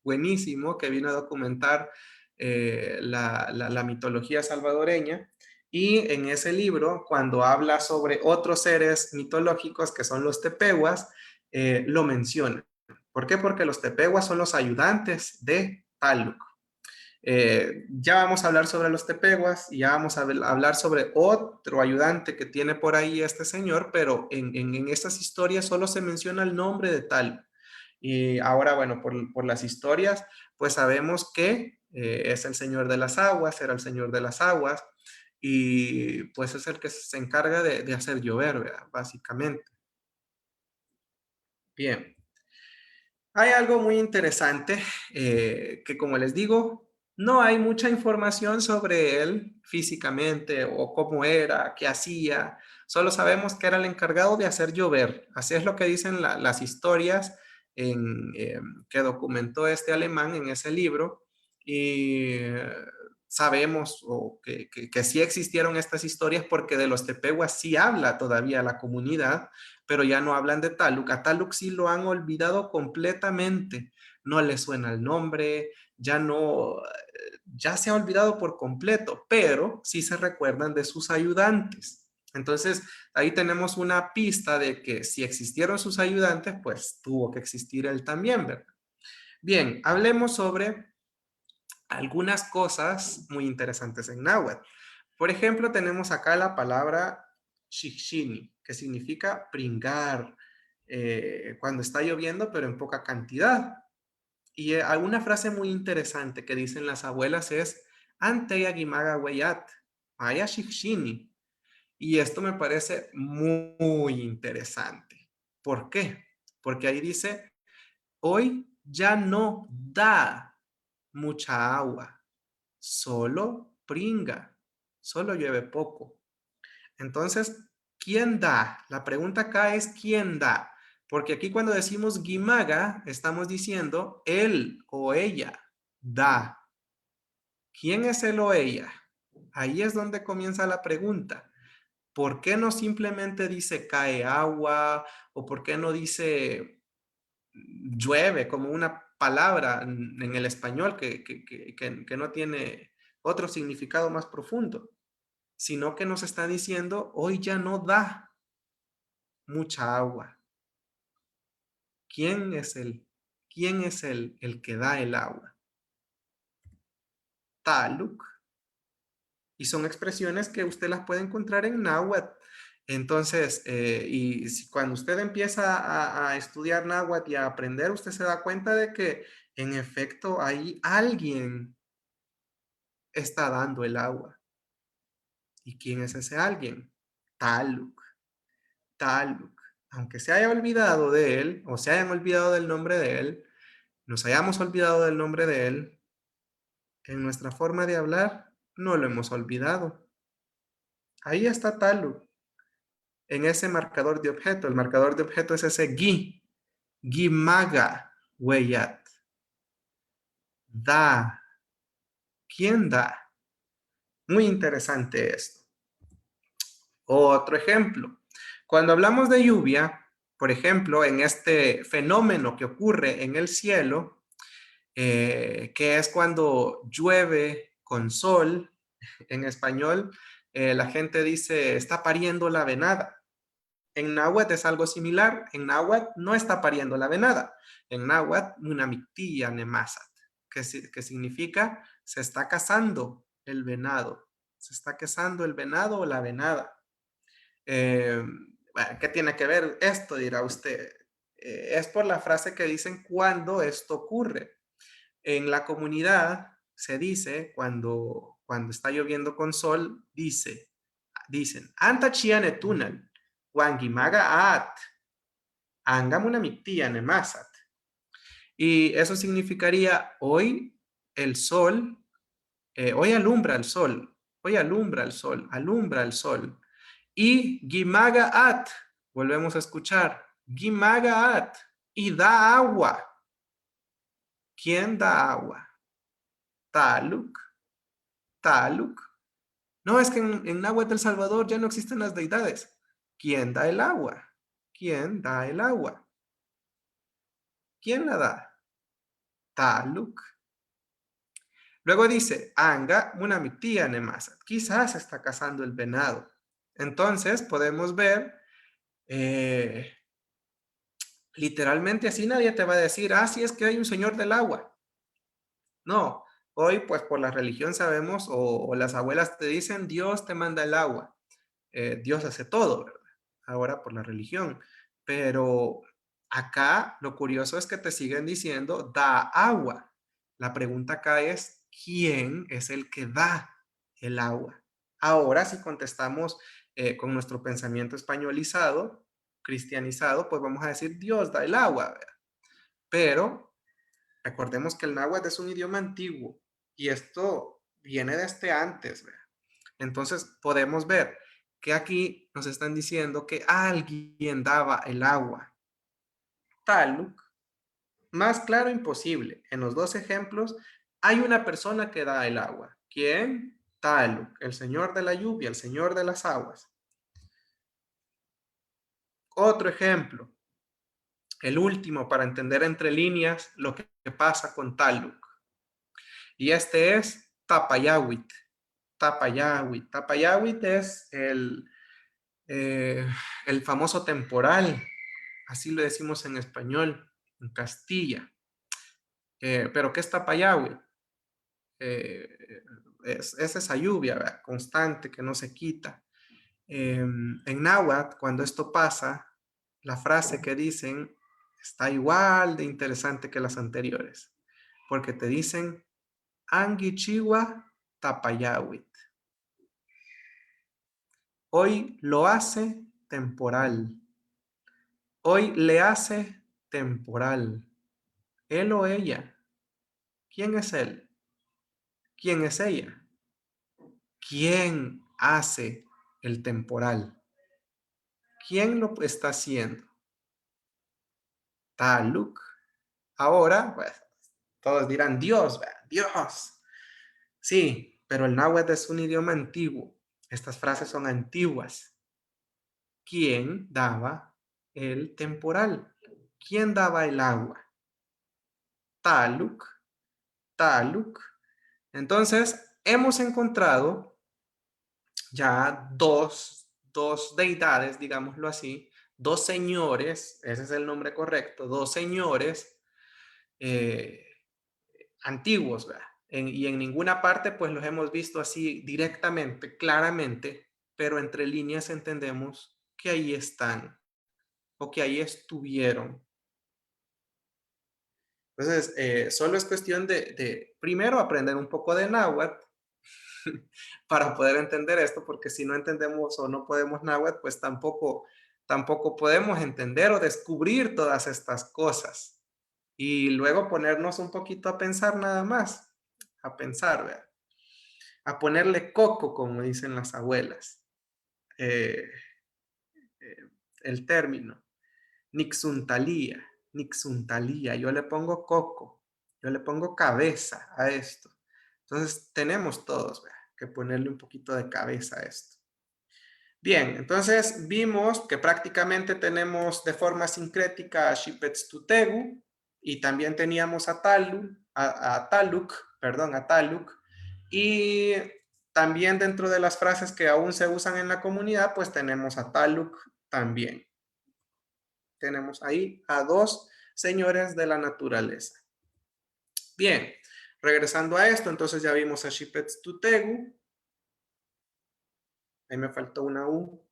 buenísimo que vino a documentar la mitología salvadoreña. Y en ese libro, cuando habla sobre otros seres mitológicos que son los tepehuas, lo menciona. ¿Por qué? Porque los tepehuas son los ayudantes de Taluc. Ya vamos a hablar sobre los tepehuas y ya vamos a hablar sobre otro ayudante que tiene por ahí este señor, pero en estas historias solo se menciona el nombre de Taluc. Y ahora, bueno, por las historias, pues sabemos que es el señor de las aguas, era el señor de las aguas, y pues es el que se encarga de hacer llover, ¿verdad? Básicamente. Bien. Hay algo muy interesante que, como les digo, no hay mucha información sobre él físicamente o cómo era, qué hacía. Solo sabemos que era el encargado de hacer llover. Así es lo que dicen las historias que documentó este alemán en ese libro. Y sabemos que sí existieron estas historias porque de los tepehuas sí habla todavía la comunidad, pero ya no hablan de Taluc. A Taluc sí lo han olvidado completamente. No le suena el nombre, ya no, ya se ha olvidado por completo, pero sí se recuerdan de sus ayudantes. Entonces, ahí tenemos una pista de que si existieron sus ayudantes, pues tuvo que existir él también, ¿verdad? Bien, hablemos sobre algunas cosas muy interesantes en náhuatl. Por ejemplo, tenemos acá la palabra shikshini, que significa pringar, cuando está lloviendo, pero en poca cantidad. Y alguna frase muy interesante que dicen las abuelas es, ante yagimaga weyat, maya shikshini. Y esto me parece muy interesante. ¿Por qué? Porque ahí dice, hoy ya no da mucha agua, solo pringa, solo llueve poco. Entonces, ¿quién da? La pregunta acá es ¿quién da? Porque aquí cuando decimos guimaga, estamos diciendo él o ella da. ¿Quién es él o ella? Ahí es donde comienza la pregunta. ¿Por qué no simplemente dice cae agua? ¿O por qué no dice llueve como una palabra en el español que no tiene otro significado más profundo? Sino que nos está diciendo, hoy ya no da mucha agua. ¿Quién es el, quién es el que da el agua? Taluk. Y son expresiones que usted las puede encontrar en náhuatl. Entonces, cuando usted empieza a estudiar náhuatl y a aprender, usted se da cuenta de que en efecto ahí alguien está dando el agua. ¿Y quién es ese alguien? Taluk. Taluk. Aunque se haya olvidado de él, o se hayan olvidado del nombre de él, nos hayamos olvidado del nombre de él, en nuestra forma de hablar no lo hemos olvidado. Ahí está Taluk, en ese marcador de objeto. El marcador de objeto es ese gimaga, weyat. Da. ¿Quién da? Muy interesante esto. Otro ejemplo. Cuando hablamos de lluvia, por ejemplo, en este fenómeno que ocurre en el cielo, que es cuando llueve con sol, en español, la gente dice, está pariendo la venada. En náhuatl es algo similar. En náhuatl no está pariendo la venada. En náhuatl, una mictilla nemasat, que significa se está casando el venado. Se está casando el venado o la venada. Bueno, ¿qué tiene que ver esto? Dirá usted. Es por la frase que dicen cuando esto ocurre. En la comunidad se dice, cuando está lloviendo con sol, dicen, anta chiane tunan, wangimaga at, angamuna mictía nemasat. Y eso significaría, hoy el sol, hoy alumbra el sol, hoy alumbra el sol, alumbra el sol. Y gimaga at, volvemos a escuchar, gimaga at, y da agua. ¿Quién da agua? Taluk, Taluk. No, es que en náhuatl El Salvador ya no existen las deidades. ¿Quién da el agua? ¿Quién da el agua? ¿Quién la da? Taluk. Luego dice, anga munamitia nemasa. Quizás está cazando el venado. Entonces podemos ver, literalmente así nadie te va a decir, ah, sí es que hay un señor del agua. No, hoy pues por la religión sabemos o las abuelas te dicen, Dios te manda el agua. Dios hace todo, ¿verdad? Ahora por la religión. Pero acá lo curioso es que te siguen diciendo, da agua. La pregunta acá es, ¿quién es el que da el agua? Ahora, si contestamos con nuestro pensamiento españolizado, cristianizado, pues vamos a decir, Dios da el agua, ¿verdad? Pero recordemos que el náhuatl es un idioma antiguo y esto viene desde antes, ¿verdad? Entonces podemos ver que aquí nos están diciendo que alguien daba el agua. Taluk, más claro imposible. En los dos ejemplos hay una persona que da el agua. ¿Quién? Taluk, el señor de la lluvia, el señor de las aguas. Otro ejemplo, el último para entender entre líneas lo que pasa con Taluk. Y este es Tapayawit. Tapayawit. Tapayawit es el famoso temporal, así lo decimos en español, en Castilla. Pero ¿qué es Tapayahue? es esa lluvia, ¿verdad? Constante que no se quita. En náhuatl, cuando esto pasa, la frase que dicen está igual de interesante que las anteriores, porque te dicen Angui Chiwa Tapayawit. Hoy lo hace temporal. Hoy le hace temporal. Él o ella. ¿Quién es él? ¿Quién es ella? ¿Quién hace el temporal? ¿Quién lo está haciendo? Taluk. Ahora, pues, todos dirán Dios, ¿verdad? Dios. Sí, pero el náhuatl es un idioma antiguo. Estas frases son antiguas. ¿Quién daba el temporal? ¿Quién daba el agua? Taluk, Taluk. Entonces, hemos encontrado ya dos deidades, digámoslo así, dos señores, ese es el nombre correcto, dos señores eh, antiguos, ¿verdad? Y en ninguna parte pues los hemos visto así directamente, claramente, pero entre líneas entendemos que ahí están o que ahí estuvieron. Entonces, solo es cuestión de primero aprender un poco de náhuatl para poder entender esto, porque si no entendemos o no podemos náhuatl, pues tampoco podemos entender o descubrir todas estas cosas. Y luego ponernos un poquito a pensar nada más, a pensar, ¿verdad? A ponerle coco, como dicen las abuelas, eh, eh, el término. Nixuntalía, Nixuntalía, yo le pongo coco, yo le pongo cabeza a esto. Entonces tenemos todos, ¿verdad?, que ponerle un poquito de cabeza a esto. Bien, entonces vimos que prácticamente tenemos de forma sincrética a Xipetztutegu y también teníamos a Taluk, perdón, a Taluk, y también dentro de las frases que aún se usan en la comunidad, pues tenemos a Taluk también. Tenemos ahí a dos señores de la naturaleza. Bien, regresando a esto, entonces ya vimos a Xipetztutegu. Ahí me faltó una U.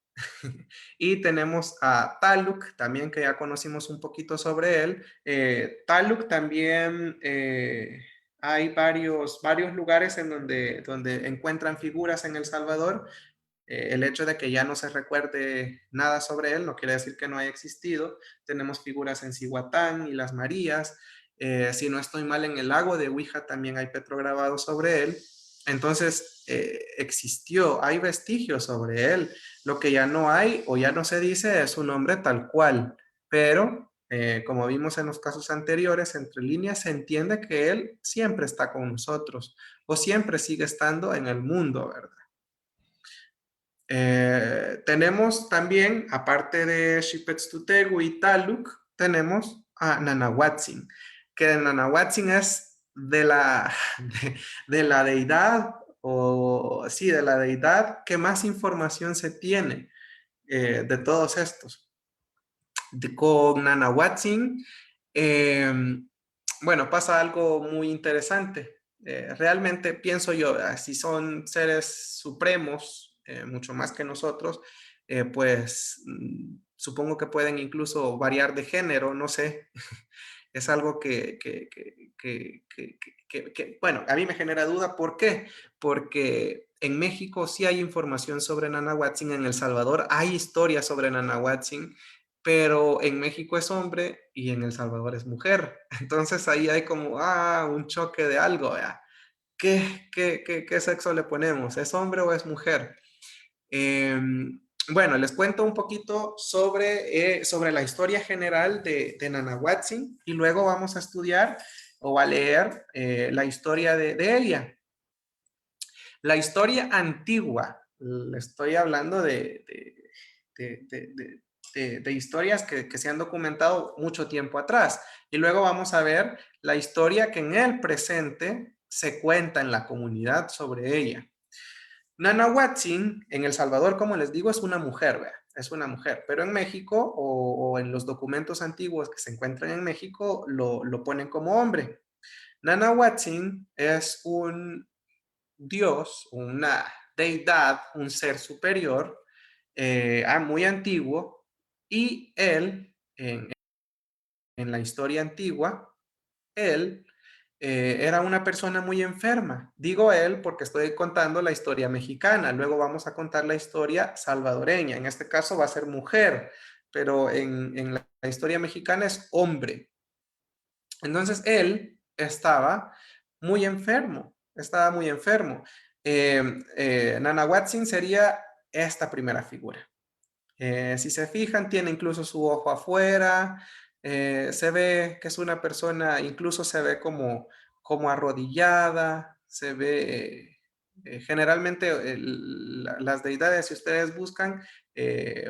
Y tenemos a Taluk, también que ya conocimos un poquito sobre él. Taluk también hay varios lugares en donde encuentran figuras en El Salvador. El hecho de que ya no se recuerde nada sobre él no quiere decir que no haya existido. Tenemos figuras en Cihuatán y Las Marías. Si no estoy mal, en el lago de Huija también hay petrograbados sobre él. Entonces, existió, hay vestigios sobre él. Lo que ya no hay o ya no se dice es su nombre tal cual, pero como vimos en los casos anteriores, entre líneas se entiende que él siempre está con nosotros o siempre sigue estando en el mundo, ¿verdad? Tenemos también, aparte de Xipetztutegu y Taluk, tenemos a Nanahuatzin, que Nanahuatzin es de la deidad, o sí, de la deidad que más información se tiene de todos estos. Con Nanahuatzin, bueno, pasa algo muy interesante. Realmente pienso yo, si son seres supremos, mucho más que nosotros, pues supongo que pueden incluso variar de género, no sé. Es algo bueno, a mí me genera duda. ¿Por qué? Porque en México sí hay información sobre Nanahuatzin, en El Salvador hay historias sobre Nanahuatzin, pero en México es hombre y en El Salvador es mujer. Entonces ahí hay como, un choque de algo, ¿ya? ¿Qué sexo le ponemos? ¿Es hombre o es mujer? Bueno, les cuento un poquito sobre la historia general de Nanahuatzin y luego vamos a estudiar o a leer la historia de ella. La historia antigua, le estoy hablando de historias que se han documentado mucho tiempo atrás. Y luego vamos a ver la historia que en el presente se cuenta en la comunidad sobre ella. Nanahuatzin, en El Salvador, como les digo, es una mujer, ¿vea? Es una mujer, pero en México o en los documentos antiguos que se encuentran en México lo ponen como hombre. Nanahuatzin es un dios, una deidad, un ser superior, muy antiguo, y él, en la historia antigua, él era una persona muy enferma. Digo él porque estoy contando la historia mexicana, luego vamos a contar la historia salvadoreña. En este caso va a ser mujer, pero en la historia mexicana es hombre. Entonces él estaba muy enfermo. Nanahuatzin sería esta primera figura. Si se fijan, tiene incluso su ojo afuera, se ve que es una persona, incluso se ve como arrodillada, se ve, generalmente las deidades, si ustedes buscan,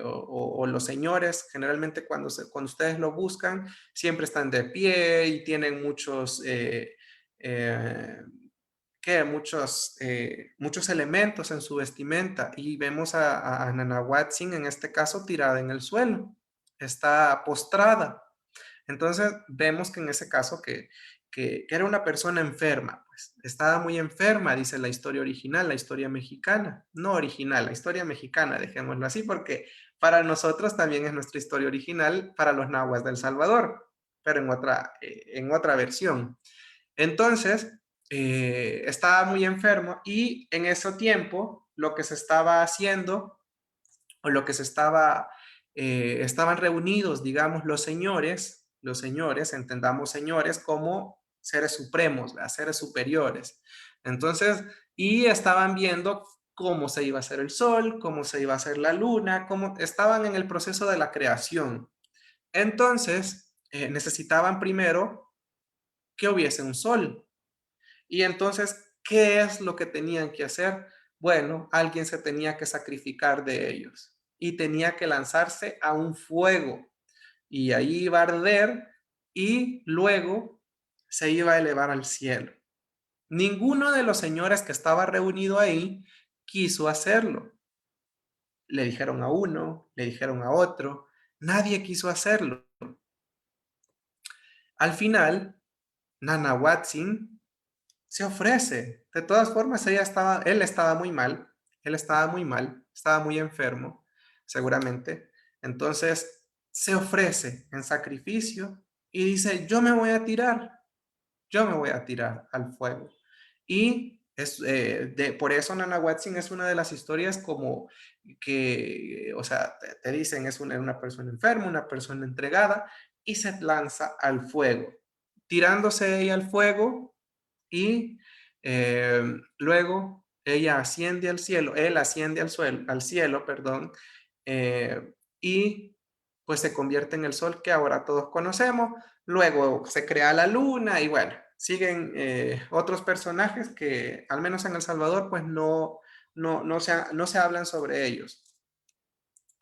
o los señores, generalmente cuando ustedes lo buscan, siempre están de pie y tienen eh, muchos elementos en su vestimenta y vemos a Nanahuatzin en este caso tirada en el suelo, está postrada. Entonces vemos que en ese caso que era una persona enferma, pues estaba muy enferma, dice la historia original, la historia mexicana, no original, la historia mexicana, dejémoslo así, porque para nosotros también es nuestra historia original para los nahuas del Salvador, pero en otra versión. Entonces, estaba muy enfermo y en ese tiempo lo que se estaba haciendo o lo que se estaba, estaban reunidos, digamos, los señores, entendamos señores como seres supremos, ¿verdad? Seres superiores. Entonces, y estaban viendo cómo se iba a hacer el sol, cómo se iba a hacer la luna, cómo estaban en el proceso de la creación. Entonces, necesitaban primero que hubiese un sol. Y entonces, ¿qué es lo que tenían que hacer? Bueno, alguien se tenía que sacrificar de ellos y tenía que lanzarse a un fuego y ahí iba a arder y luego se iba a elevar al cielo. Ninguno de los señores que estaba reunido ahí quiso hacerlo. Le dijeron a uno, le dijeron a otro, nadie quiso hacerlo. Al final, Nanahuatzin se ofrece. De todas formas, él estaba muy mal, estaba muy enfermo, seguramente. Entonces, se ofrece en sacrificio y dice, yo me voy a tirar al fuego. Y por eso Nanahuatzin es una de las historias como que, o sea, te dicen, es una persona enferma, una persona entregada, y se lanza al fuego. Tirándose ella al fuego, y luego ella asciende al cielo, él asciende al cielo, perdón, y pues se convierte en el sol que ahora todos conocemos. Luego se crea la luna y bueno, siguen otros personajes que al menos en El Salvador pues no se hablan sobre ellos.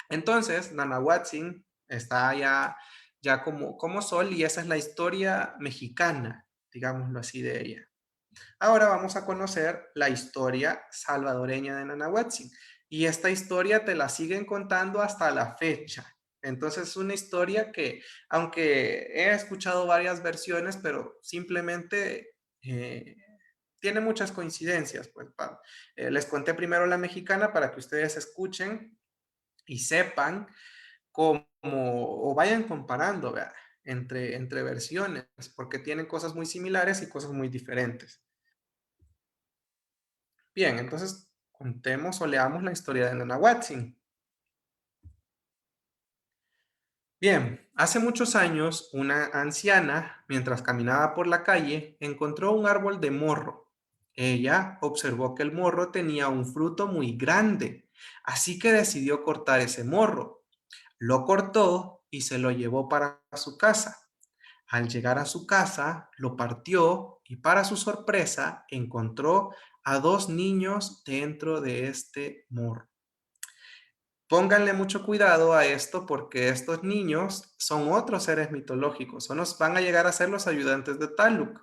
Entonces, Nanahuatzin está ya como sol y esa es la historia mexicana, digámoslo así, de ella. Ahora vamos a conocer la historia salvadoreña de Nanahuatzin. Y esta historia te la siguen contando hasta la fecha. Entonces es una historia que, aunque he escuchado varias versiones, pero simplemente tiene muchas coincidencias. Pues, les conté primero la mexicana para que ustedes escuchen y sepan cómo, o vayan comparando, ¿verdad? Entre versiones, porque tienen cosas muy similares y cosas muy diferentes. Bien, entonces contemos o leamos la historia de Nanahuatzin. Bien, hace muchos años, una anciana, mientras caminaba por la calle, encontró un árbol de morro. Ella observó que el morro tenía un fruto muy grande, así que decidió cortar ese morro. Lo cortó y se lo llevó para su casa. Al llegar a su casa, lo partió y para su sorpresa encontró a dos niños dentro de este morro. Pónganle mucho cuidado a esto porque estos niños son otros seres mitológicos, van a llegar a ser los ayudantes de Taluk.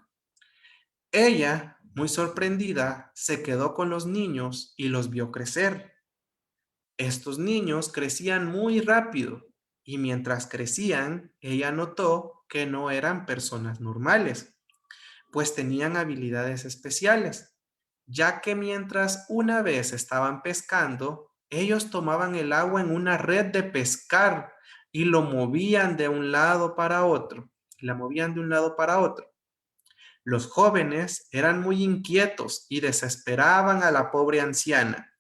Ella, muy sorprendida, se quedó con los niños y los vio crecer. Estos niños crecían muy rápido y mientras crecían, ella notó que no eran personas normales. pues tenían habilidades especiales, ya que mientras una vez estaban pescando, ellos tomaban el agua en una red de pescar y lo movían de un lado para otro. La movían de un lado para otro. Los jóvenes eran muy inquietos y desesperaban a la pobre anciana.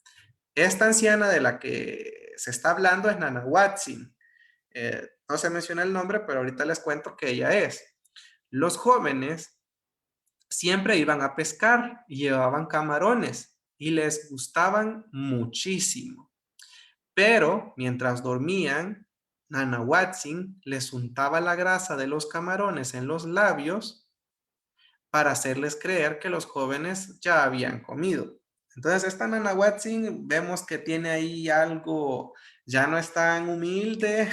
Esta anciana de la que se está hablando es Nana Watson. No se menciona el nombre, pero ahorita les cuento que ella es. Los jóvenes siempre iban a pescar y llevaban camarones y les gustaban muchísimo. Pero mientras dormían, Nana Watson les untaba la grasa de los camarones en los labios para hacerles creer que los jóvenes ya habían comido. Entonces, esta Nana Watson vemos que tiene ahí algo, ya no es tan humilde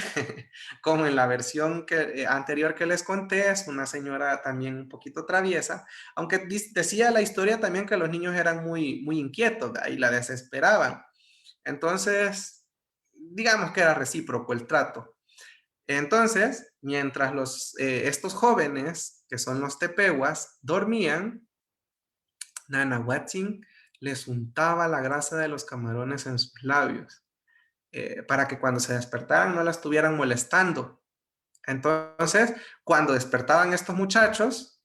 como en la versión anterior que les conté, es una señora también un poquito traviesa, aunque decía la historia también que los niños eran muy inquietos y la desesperaban. Entonces, digamos que era recíproco el trato. Entonces, mientras estos jóvenes, que son los tepehuas, dormían, Nana Watson les untaba la grasa de los camarones en sus labios, para que cuando se despertaran no la estuvieran molestando. Entonces, cuando despertaban estos muchachos,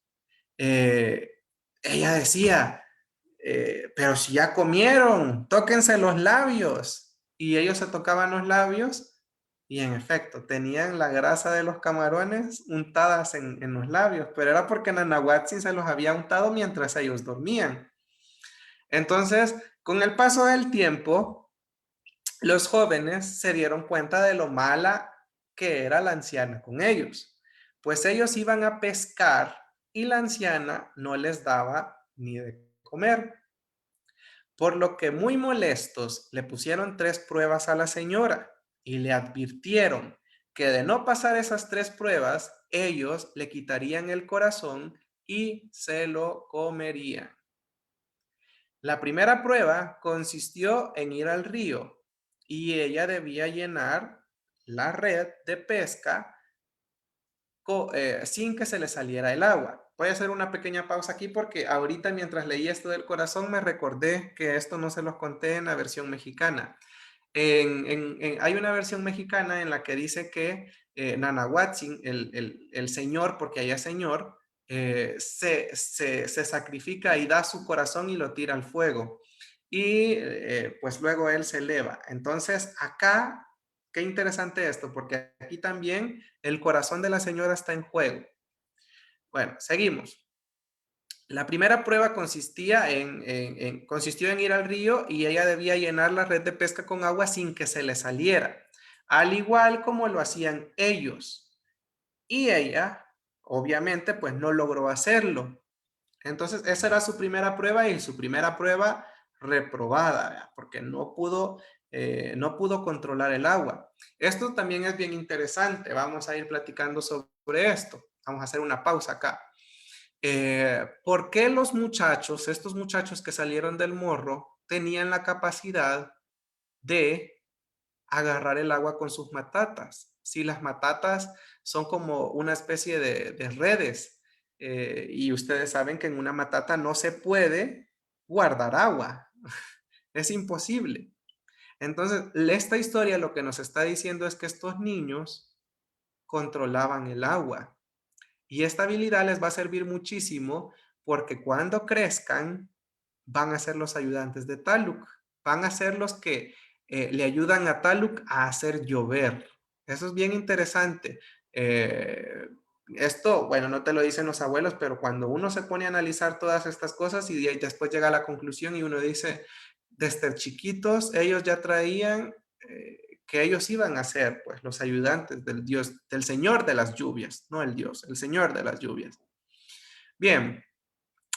eh, ella decía, pero si ya comieron, tóquense los labios. Y ellos se tocaban los labios y en efecto tenían la grasa de los camarones untadas en los labios, pero era porque Nana Watson se los había untado mientras ellos dormían. Entonces, con el paso del tiempo, los jóvenes se dieron cuenta de lo mala que era la anciana con ellos, pues ellos iban a pescar y la anciana no les daba ni de comer. Por lo que muy molestos le pusieron 3 pruebas a la señora y le advirtieron que de no pasar esas 3 pruebas, ellos le quitarían el corazón y se lo comerían. La primera prueba consistió en ir al río y ella debía llenar la red de pesca sin que se le saliera el agua. Voy a hacer una pequeña pausa aquí porque ahorita mientras leí esto del corazón me recordé que esto no se los conté en la versión mexicana. Hay una versión mexicana en la que dice que Nana Watson, el señor, porque allá es señor, se sacrifica y da su corazón y lo tira al fuego. Y pues luego él se eleva. Entonces acá, qué interesante esto, porque aquí también el corazón de la señora está en juego. Bueno, seguimos. La primera prueba consistió en ir al río y ella debía llenar la red de pesca con agua sin que se le saliera, al igual como lo hacían ellos. Y ella, obviamente, pues no logró hacerlo. Entonces, esa era su primera prueba y su primera prueba reprobada, ¿verdad? Porque no pudo controlar el agua. Esto también es bien interesante. Vamos a ir platicando sobre esto. Vamos a hacer una pausa acá. ¿Por qué estos muchachos que salieron del morro, tenían la capacidad de agarrar el agua con sus matatas? Si las matatas son como una especie de redes, y ustedes saben que en una matata no se puede guardar agua, es imposible. Entonces, esta historia lo que nos está diciendo es que estos niños controlaban el agua. Y esta habilidad les va a servir muchísimo porque cuando crezcan van a ser los ayudantes de Taluk. Van a ser los que le ayudan a Taluk a hacer llover. Eso es bien interesante. Eh, Esto, bueno, no te lo dicen los abuelos, pero cuando uno se pone a analizar todas estas cosas y después llega a la conclusión y uno dice, desde chiquitos ellos ya traían que ellos iban a ser pues los ayudantes del Dios, del Señor de las lluvias, no el Dios, el Señor de las lluvias. Bien,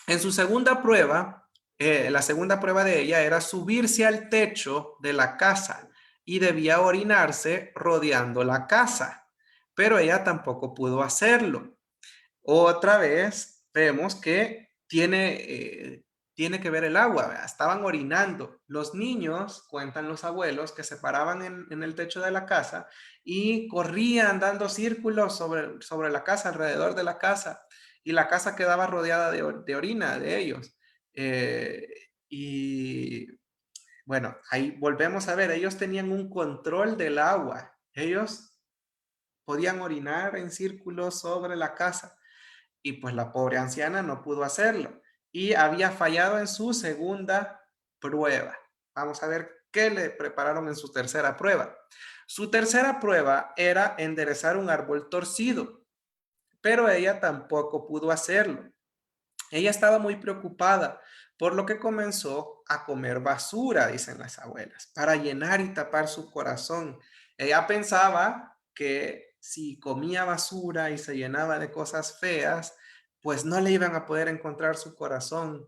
en su segunda prueba, la segunda prueba de ella era subirse al techo de la casa y debía orinarse rodeando la casa, pero ella tampoco pudo hacerlo. Otra vez vemos que tiene que ver el agua, ¿verdad? Estaban orinando. Los niños, cuentan los abuelos, que se paraban en el techo de la casa y corrían dando círculos sobre la casa, alrededor de la casa. y la casa quedaba rodeada de orina de ellos. Eh, y bueno, ahí volvemos a ver, ellos tenían un control del agua. Ellos podían orinar en círculos sobre la casa y pues la pobre anciana no pudo hacerlo y había fallado en su segunda prueba. Vamos a ver qué le prepararon en su tercera prueba. Su tercera prueba era enderezar un árbol torcido, pero ella tampoco pudo hacerlo. Ella estaba muy preocupada, por lo que comenzó a comer basura, dicen las abuelas, para llenar y tapar su corazón. Ella pensaba que si comía basura y se llenaba de cosas feas, pues no le iban a poder encontrar su corazón.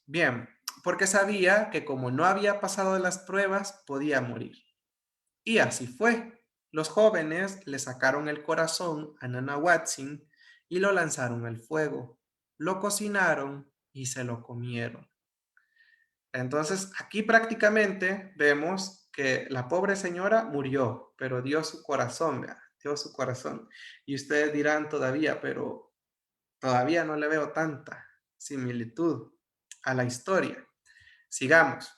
Bien, porque sabía que como no había pasado de las pruebas, podía morir. Y así fue. Los jóvenes le sacaron el corazón a Nana Watson y lo lanzaron al fuego. Lo cocinaron y se lo comieron. Entonces, aquí prácticamente vemos que la pobre señora murió, pero dio su corazón, ¿verdad? Dio su corazón. Y ustedes dirán todavía, pero todavía no le veo tanta similitud a la historia. Sigamos.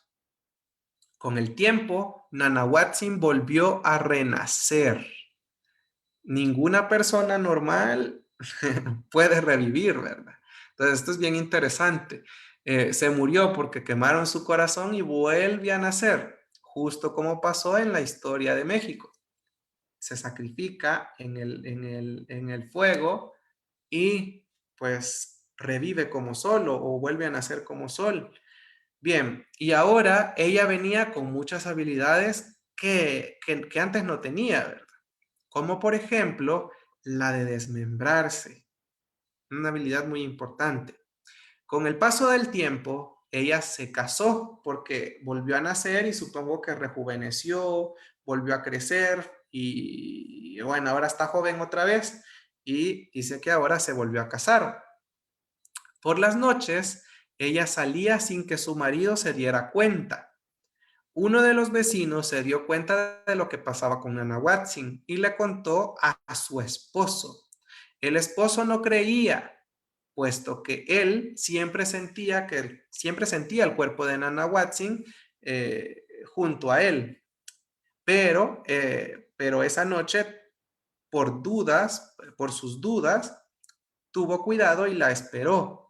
Con el tiempo, Nana Watson volvió a renacer. Ninguna persona normal puede revivir, ¿verdad? Entonces, esto es bien interesante. Se murió porque quemaron su corazón y vuelve a nacer, justo como pasó en la historia de México. Se sacrifica en el fuego y pues revive como sol o vuelve a nacer como sol. Bien, y ahora ella venía con muchas habilidades que antes no tenía, ¿verdad? Como por ejemplo la de desmembrarse, una habilidad muy importante. Con el paso del tiempo, ella se casó porque volvió a nacer y supongo que rejuveneció, volvió a crecer y bueno, ahora está joven otra vez y dice que ahora se volvió a casar. Por las noches, ella salía sin que su marido se diera cuenta. Uno de los vecinos se dio cuenta de lo que pasaba con Nana Watson y le contó a su esposo. El esposo no creía, puesto que él siempre sentía el cuerpo de Nana Watson junto a él. Pero esa noche, por sus dudas, tuvo cuidado y la esperó.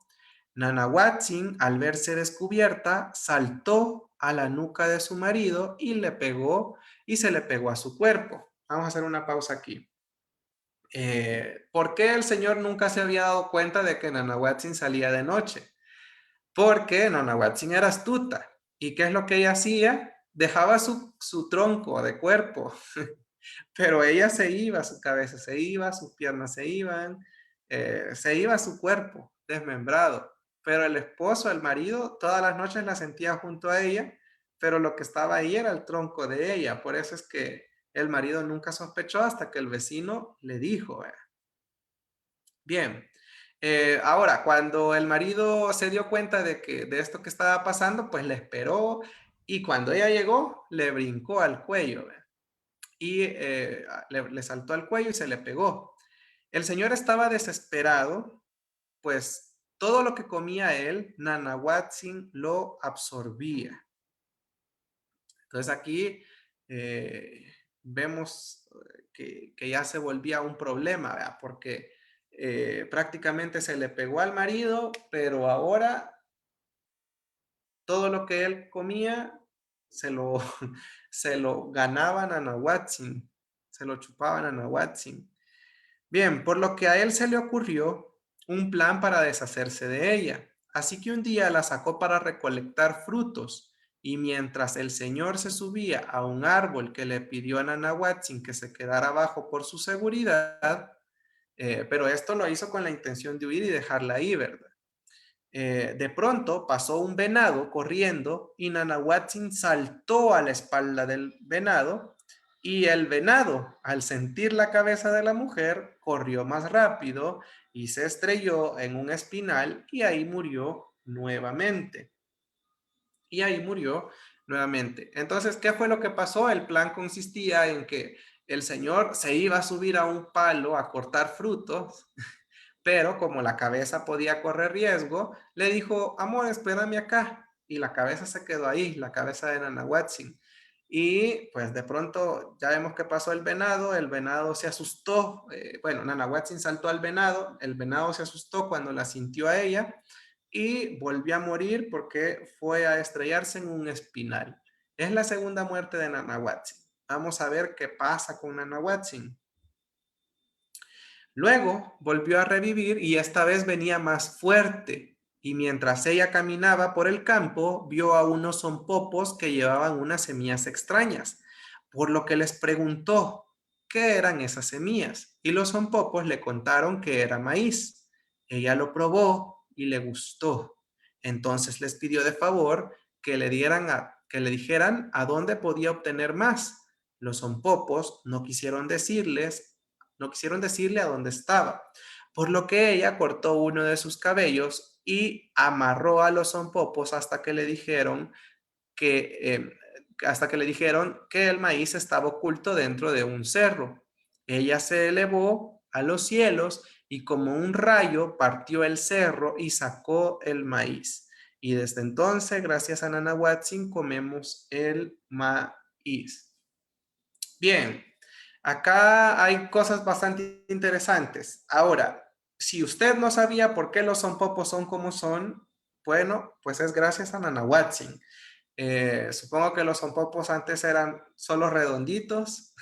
Nana Watson, al verse descubierta, saltó a la nuca de su marido y le pegó y se le pegó a su cuerpo. Vamos a hacer una pausa aquí. ¿Por qué el señor nunca se había dado cuenta de que Nana Watson salía de noche? Porque Nana Watson era astuta. ¿Y qué es lo que ella hacía? Dejaba su tronco de cuerpo, pero ella se iba, su cabeza se iba, sus piernas se iba su cuerpo desmembrado. Pero el esposo, el marido, todas las noches la sentía junto a ella, pero lo que estaba ahí era el tronco de ella. Por eso es que el marido nunca sospechó hasta que el vecino le dijo. Bien, ahora, cuando el marido se dio cuenta de esto que estaba pasando, pues le esperó y cuando ella llegó, le brincó al cuello, ¿verdad? Y le saltó al cuello y se le pegó. El señor estaba desesperado, pues todo lo que comía él, Nana Watson lo absorbía. Entonces aquí vemos que ya se volvía un problema, ¿verdad? Porque prácticamente se le pegó al marido, pero ahora todo lo que él comía se lo, se lo ganaban a Watson, se lo chupaban a Watson. Bien, por lo que a él se le ocurrió un plan para deshacerse de ella. Así que un día la sacó para recolectar frutos y mientras el señor se subía a un árbol que le pidió a Nana Watson que se quedara abajo por su seguridad, pero esto lo hizo con la intención de huir y dejarla ahí, ¿verdad? De pronto pasó un venado corriendo y Nana Watson saltó a la espalda del venado y el venado, al sentir la cabeza de la mujer, corrió más rápido y se estrelló en un espinal y ahí murió nuevamente. Y ahí murió nuevamente. Entonces, ¿qué fue lo que pasó? El plan consistía en que el señor se iba a subir a un palo a cortar frutos, pero como la cabeza podía correr riesgo, le dijo, amor, espérame acá. Y la cabeza se quedó ahí, la cabeza de Nanahuatzin. Y pues de pronto ya vemos que pasó el venado se asustó, bueno, Nanahuatzin saltó al venado, el venado se asustó cuando la sintió a ella y volvió a morir porque fue a estrellarse en un espinal. Es la segunda muerte de Nanahuatzin. Vamos a ver qué pasa con Nanahuatzin. Luego volvió a revivir y esta vez venía más fuerte. Y mientras ella caminaba por el campo, vio a unos zompopos que llevaban unas semillas extrañas, por lo que les preguntó qué eran esas semillas. Y los zompopos le contaron que era maíz. Ella lo probó y le gustó. Entonces les pidió de favor que que le dijeran a dónde podía obtener más. Los zompopos no quisieron decirle a dónde estaba, por lo que ella cortó uno de sus cabellos y amarró a los zompopos hasta que le dijeron que el maíz estaba oculto dentro de un cerro. Ella se elevó a los cielos y como un rayo partió el cerro y sacó el maíz. Y desde entonces, gracias a Nanahuatzin, comemos el maíz. Bien, acá hay cosas bastante interesantes. Ahora, si usted no sabía por qué los sonpopos son como son, bueno, pues es gracias a Nanahuatzin. Supongo que los sonpopos antes eran solo redonditos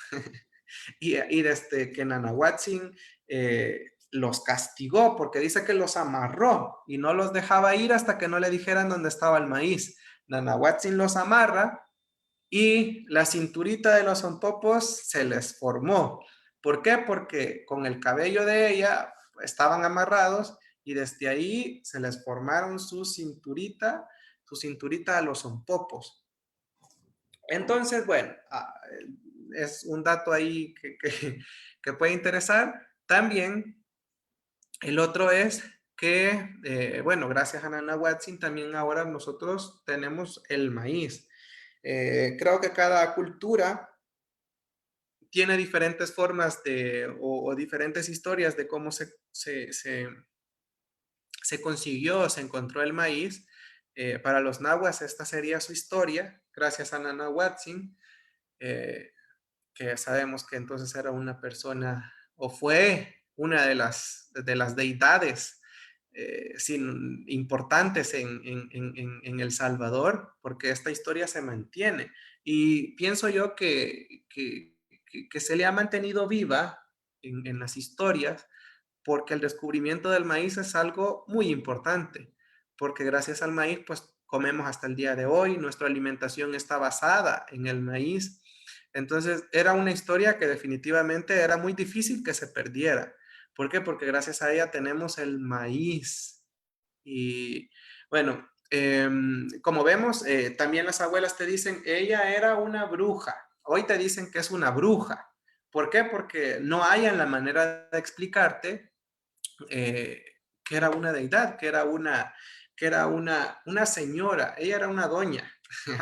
y desde que Nanahuatzin los castigó porque dice que los amarró y no los dejaba ir hasta que no le dijeran dónde estaba el maíz. Nanahuatzin los amarra y la cinturita de los zompopos se les formó. ¿Por qué? Porque con el cabello de ella estaban amarrados y desde ahí se les formaron su cinturita a los zompopos. Entonces, bueno, es un dato ahí que puede interesar. También el otro es que, bueno, gracias a Nana Watson, también ahora nosotros tenemos el maíz. Creo que cada cultura tiene diferentes formas o diferentes historias de cómo se consiguió, se encontró el maíz. Para los nahuas esta sería su historia, gracias a Nana Watson, que sabemos que entonces era una persona o fue una de las deidades importantes en El Salvador, porque esta historia se mantiene. Y pienso yo que se le ha mantenido viva en las historias porque el descubrimiento del maíz es algo muy importante, porque gracias al maíz, pues comemos hasta el día de hoy, nuestra alimentación está basada en el maíz. Entonces, era una historia que definitivamente era muy difícil que se perdiera. ¿Por qué? Porque gracias a ella tenemos el maíz. Y bueno, como vemos, también las abuelas te dicen, ella era una bruja. Hoy te dicen que es una bruja. ¿Por qué? Porque no hayan la manera de explicarte que era una deidad, una señora, ella era una doña.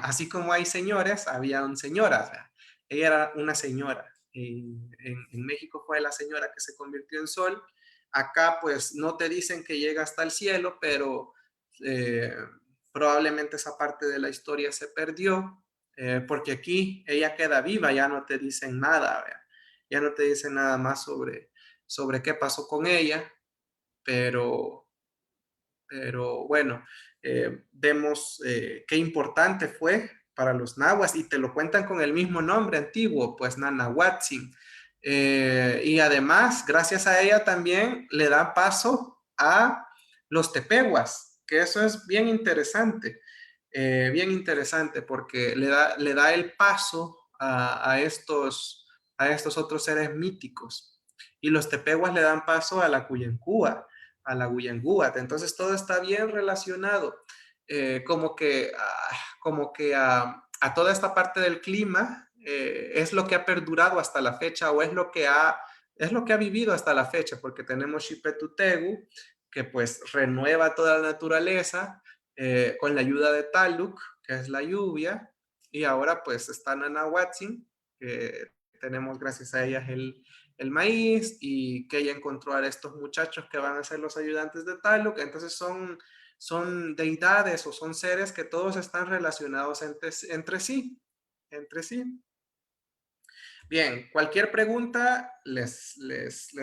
Así como hay señores, había señoras. ¿Verdad? Ella era una señora. En México fue la señora que se convirtió en sol. Acá pues no te dicen que llega hasta el cielo, pero eh, probablemente esa parte de la historia se perdió, porque aquí ella queda viva, ya no te dicen nada, ¿verdad? Ya no te dicen nada más sobre qué pasó con ella, pero, pero bueno, vemos qué importante fue para los nahuas y te lo cuentan con el mismo nombre antiguo, pues Nanahuatzin. Y además, gracias a ella también le da paso a los tepehuas, que eso es bien interesante porque le da el paso a estos otros seres míticos. Y los tepehuas le dan paso a la Cuyencúa, a la Guyangúat. Entonces todo está bien relacionado, como que a toda esta parte del clima es lo que ha perdurado hasta la fecha o es lo que ha vivido hasta la fecha, porque tenemos Xipetutegu, que pues renueva toda la naturaleza con la ayuda de Taluk, que es la lluvia, y ahora pues está Nanahuatzin, que tenemos gracias a ellas el maíz y que ella encontró a estos muchachos que van a ser los ayudantes de Taluk. Entonces son deidades o son seres que todos están relacionados entre sí, entre sí. Bien, cualquier pregunta, les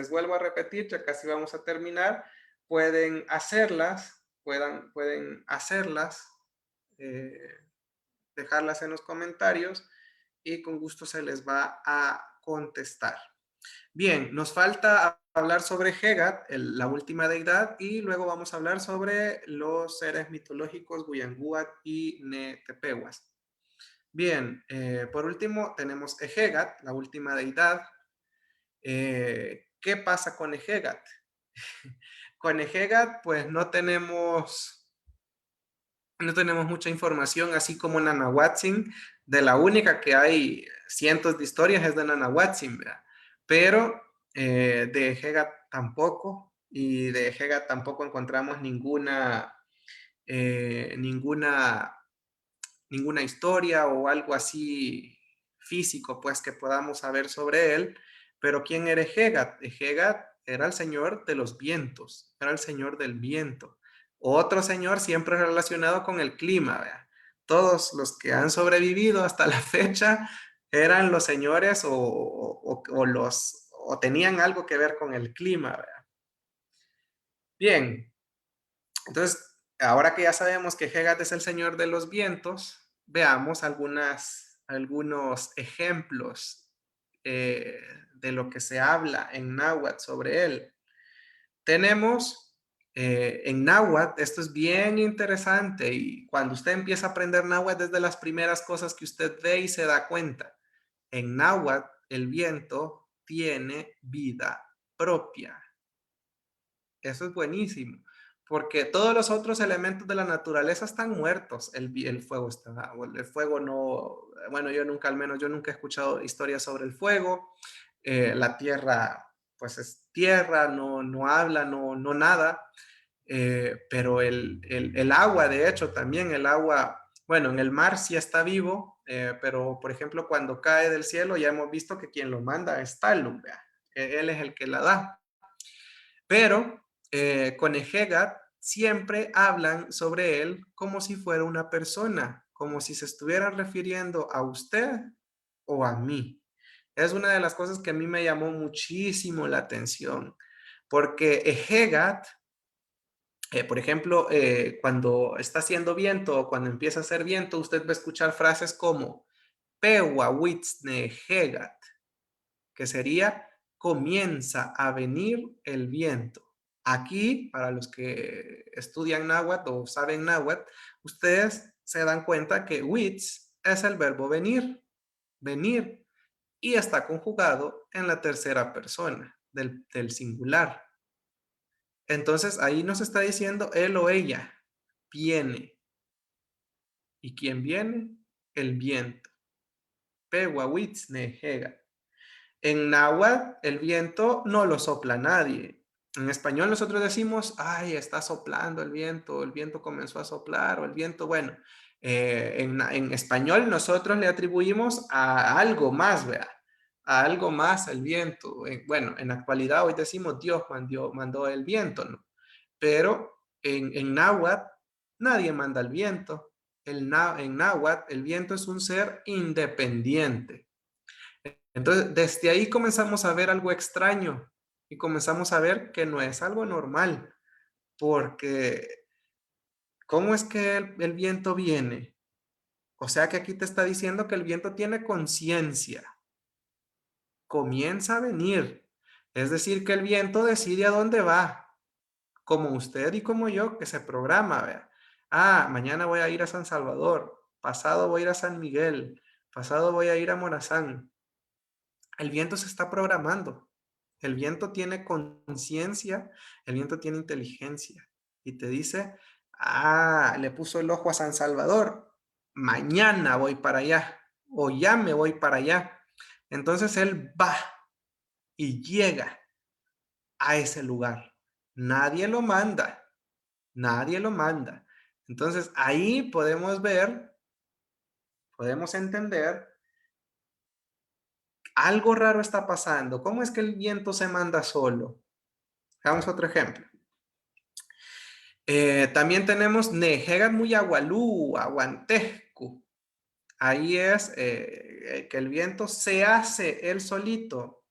vuelvo a repetir, ya casi vamos a terminar. Pueden hacerlas, pueden hacerlas, eh, dejarlas en los comentarios y con gusto se les va a contestar. Bien, nos falta hablar sobre Hegat, la última deidad, y luego vamos a hablar sobre los seres mitológicos Guyangúat y Netepehuas. Bien, por último tenemos Ehegat, la última deidad. ¿Qué pasa con Ehegat? Con Ehegat, pues no tenemos mucha información, así como Nanahuatzin, de la única que hay cientos de historias es de Nanahuatzin, ¿verdad? Pero de Ehegat tampoco, y de Ehegat tampoco encontramos eh, ninguna ninguna historia o algo así físico, pues que podamos saber sobre él. Pero ¿quién era Hegat? Hegat era el señor de los vientos, era el señor del viento. Otro señor siempre relacionado con el clima, ¿verdad? Todos los que han sobrevivido hasta la fecha eran los señores o tenían algo que ver con el clima, ¿verdad? Bien, entonces, ahora que ya sabemos que Hegat es el señor de los vientos, veamos algunos ejemplos de lo que se habla en náhuatl sobre él. Tenemos en náhuatl, esto es bien interesante y cuando usted empieza a aprender náhuatl es de las primeras cosas que usted ve y se da cuenta. En náhuatl, el viento tiene vida propia. Eso es buenísimo, porque todos los otros elementos de la naturaleza están muertos. El fuego está, el fuego no, bueno, yo nunca, al menos yo nunca he escuchado historias sobre el fuego. La tierra, pues es tierra, no habla, no nada. Pero el agua, de hecho, también el agua, bueno, en el mar sí está vivo, pero por ejemplo, cuando cae del cielo, ya hemos visto que quien lo manda es Talum, él es el que la da. Pero con Ehegat siempre hablan sobre él como si fuera una persona, como si se estuvieran refiriendo a usted o a mí. Es una de las cosas que a mí me llamó muchísimo la atención, porque Ehegat, por ejemplo, cuando está haciendo viento o cuando empieza a hacer viento, usted va a escuchar frases como Pewa Witzne Hegat, que sería comienza a venir el viento. Aquí, para los que estudian náhuatl o saben náhuatl, ustedes se dan cuenta que witz es el verbo venir, venir, y está conjugado en la tercera persona del singular. Entonces ahí nos está diciendo él o ella viene. ¿Y quién viene? El viento. Pewawitz nejega. En náhuatl, el viento no lo sopla nadie. En español nosotros decimos, ay, está soplando el viento comenzó a soplar, o el viento, bueno, en español nosotros le atribuimos a algo más, ¿verdad? A algo más el viento. Bueno, en la actualidad hoy decimos Dios mandó el viento, ¿no? Pero en náhuatl nadie manda el viento. En náhuatl el viento es un ser independiente. Entonces, desde ahí comenzamos a ver algo extraño y comenzamos a ver que no es algo normal, porque ¿cómo es que el viento viene? O sea que aquí te está diciendo que el viento tiene conciencia, comienza a venir. Es decir, que el viento decide a dónde va, como usted y como yo, que se programa, ¿vea? Ah, mañana voy a ir a San Salvador, pasado voy a ir a San Miguel, pasado voy a ir a Morazán. El viento se está programando. El viento tiene conciencia, el viento tiene inteligencia y te dice, ah, le puso el ojo a San Salvador, mañana voy para allá o ya me voy para allá. Entonces él va y llega a ese lugar. Nadie lo manda, nadie lo manda. Entonces ahí podemos ver, podemos entender algo raro está pasando. ¿Cómo es que el viento se manda solo? Veamos otro ejemplo. También tenemos Nejegat muy agualú, aguantescu. Ahí es que el viento se hace él solito,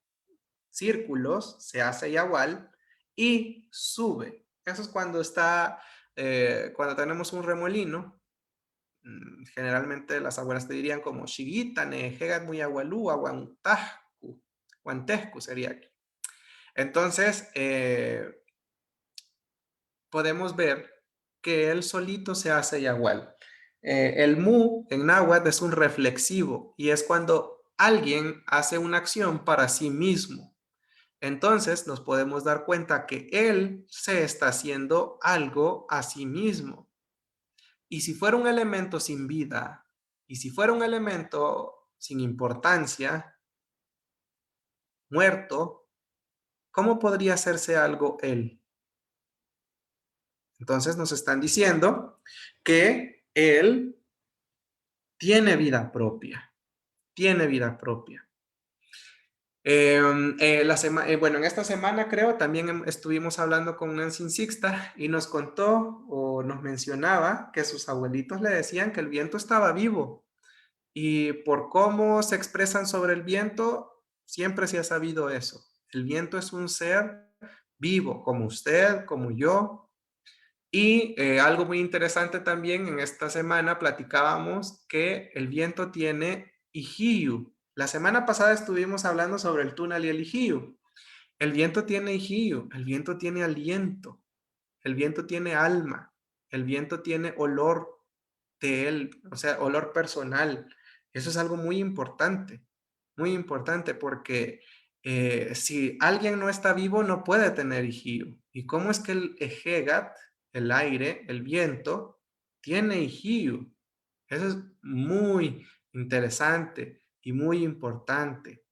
círculos, se hace igual y sube. Eso es cuando cuando tenemos un remolino. Generalmente las abuelas te dirían como Shigita, Nejegat muy agualú, aguantascu, guantescu sería aquí. Entonces, podemos ver que él solito se hace igual. El mu en náhuatl es un reflexivo y es cuando alguien hace una acción para sí mismo. Entonces nos podemos dar cuenta que él se está haciendo algo a sí mismo. Y si fuera un elemento sin vida, y si fuera un elemento sin importancia, muerto, ¿cómo podría hacerse algo él? Entonces nos están diciendo que él tiene vida propia, tiene vida propia. Bueno, en esta semana creo también estuvimos hablando con Nancy Sixta y nos contó o nos mencionaba que sus abuelitos le decían que el viento estaba vivo y por cómo se expresan sobre el viento, siempre se ha sabido eso. El viento es un ser vivo, como usted, como yo. Y algo muy interesante también, en esta semana platicábamos que el viento tiene ijiu. La semana pasada estuvimos hablando sobre el túnel y el ijiu. El viento tiene ijiu, el viento tiene aliento, el viento tiene alma, el viento tiene olor de él, o sea, olor personal. Eso es algo muy importante porque si alguien no está vivo no puede tener ijiu. ¿Y cómo es que el ejegat, el aire, el viento, tiene ijiu? Eso es muy interesante y muy importante.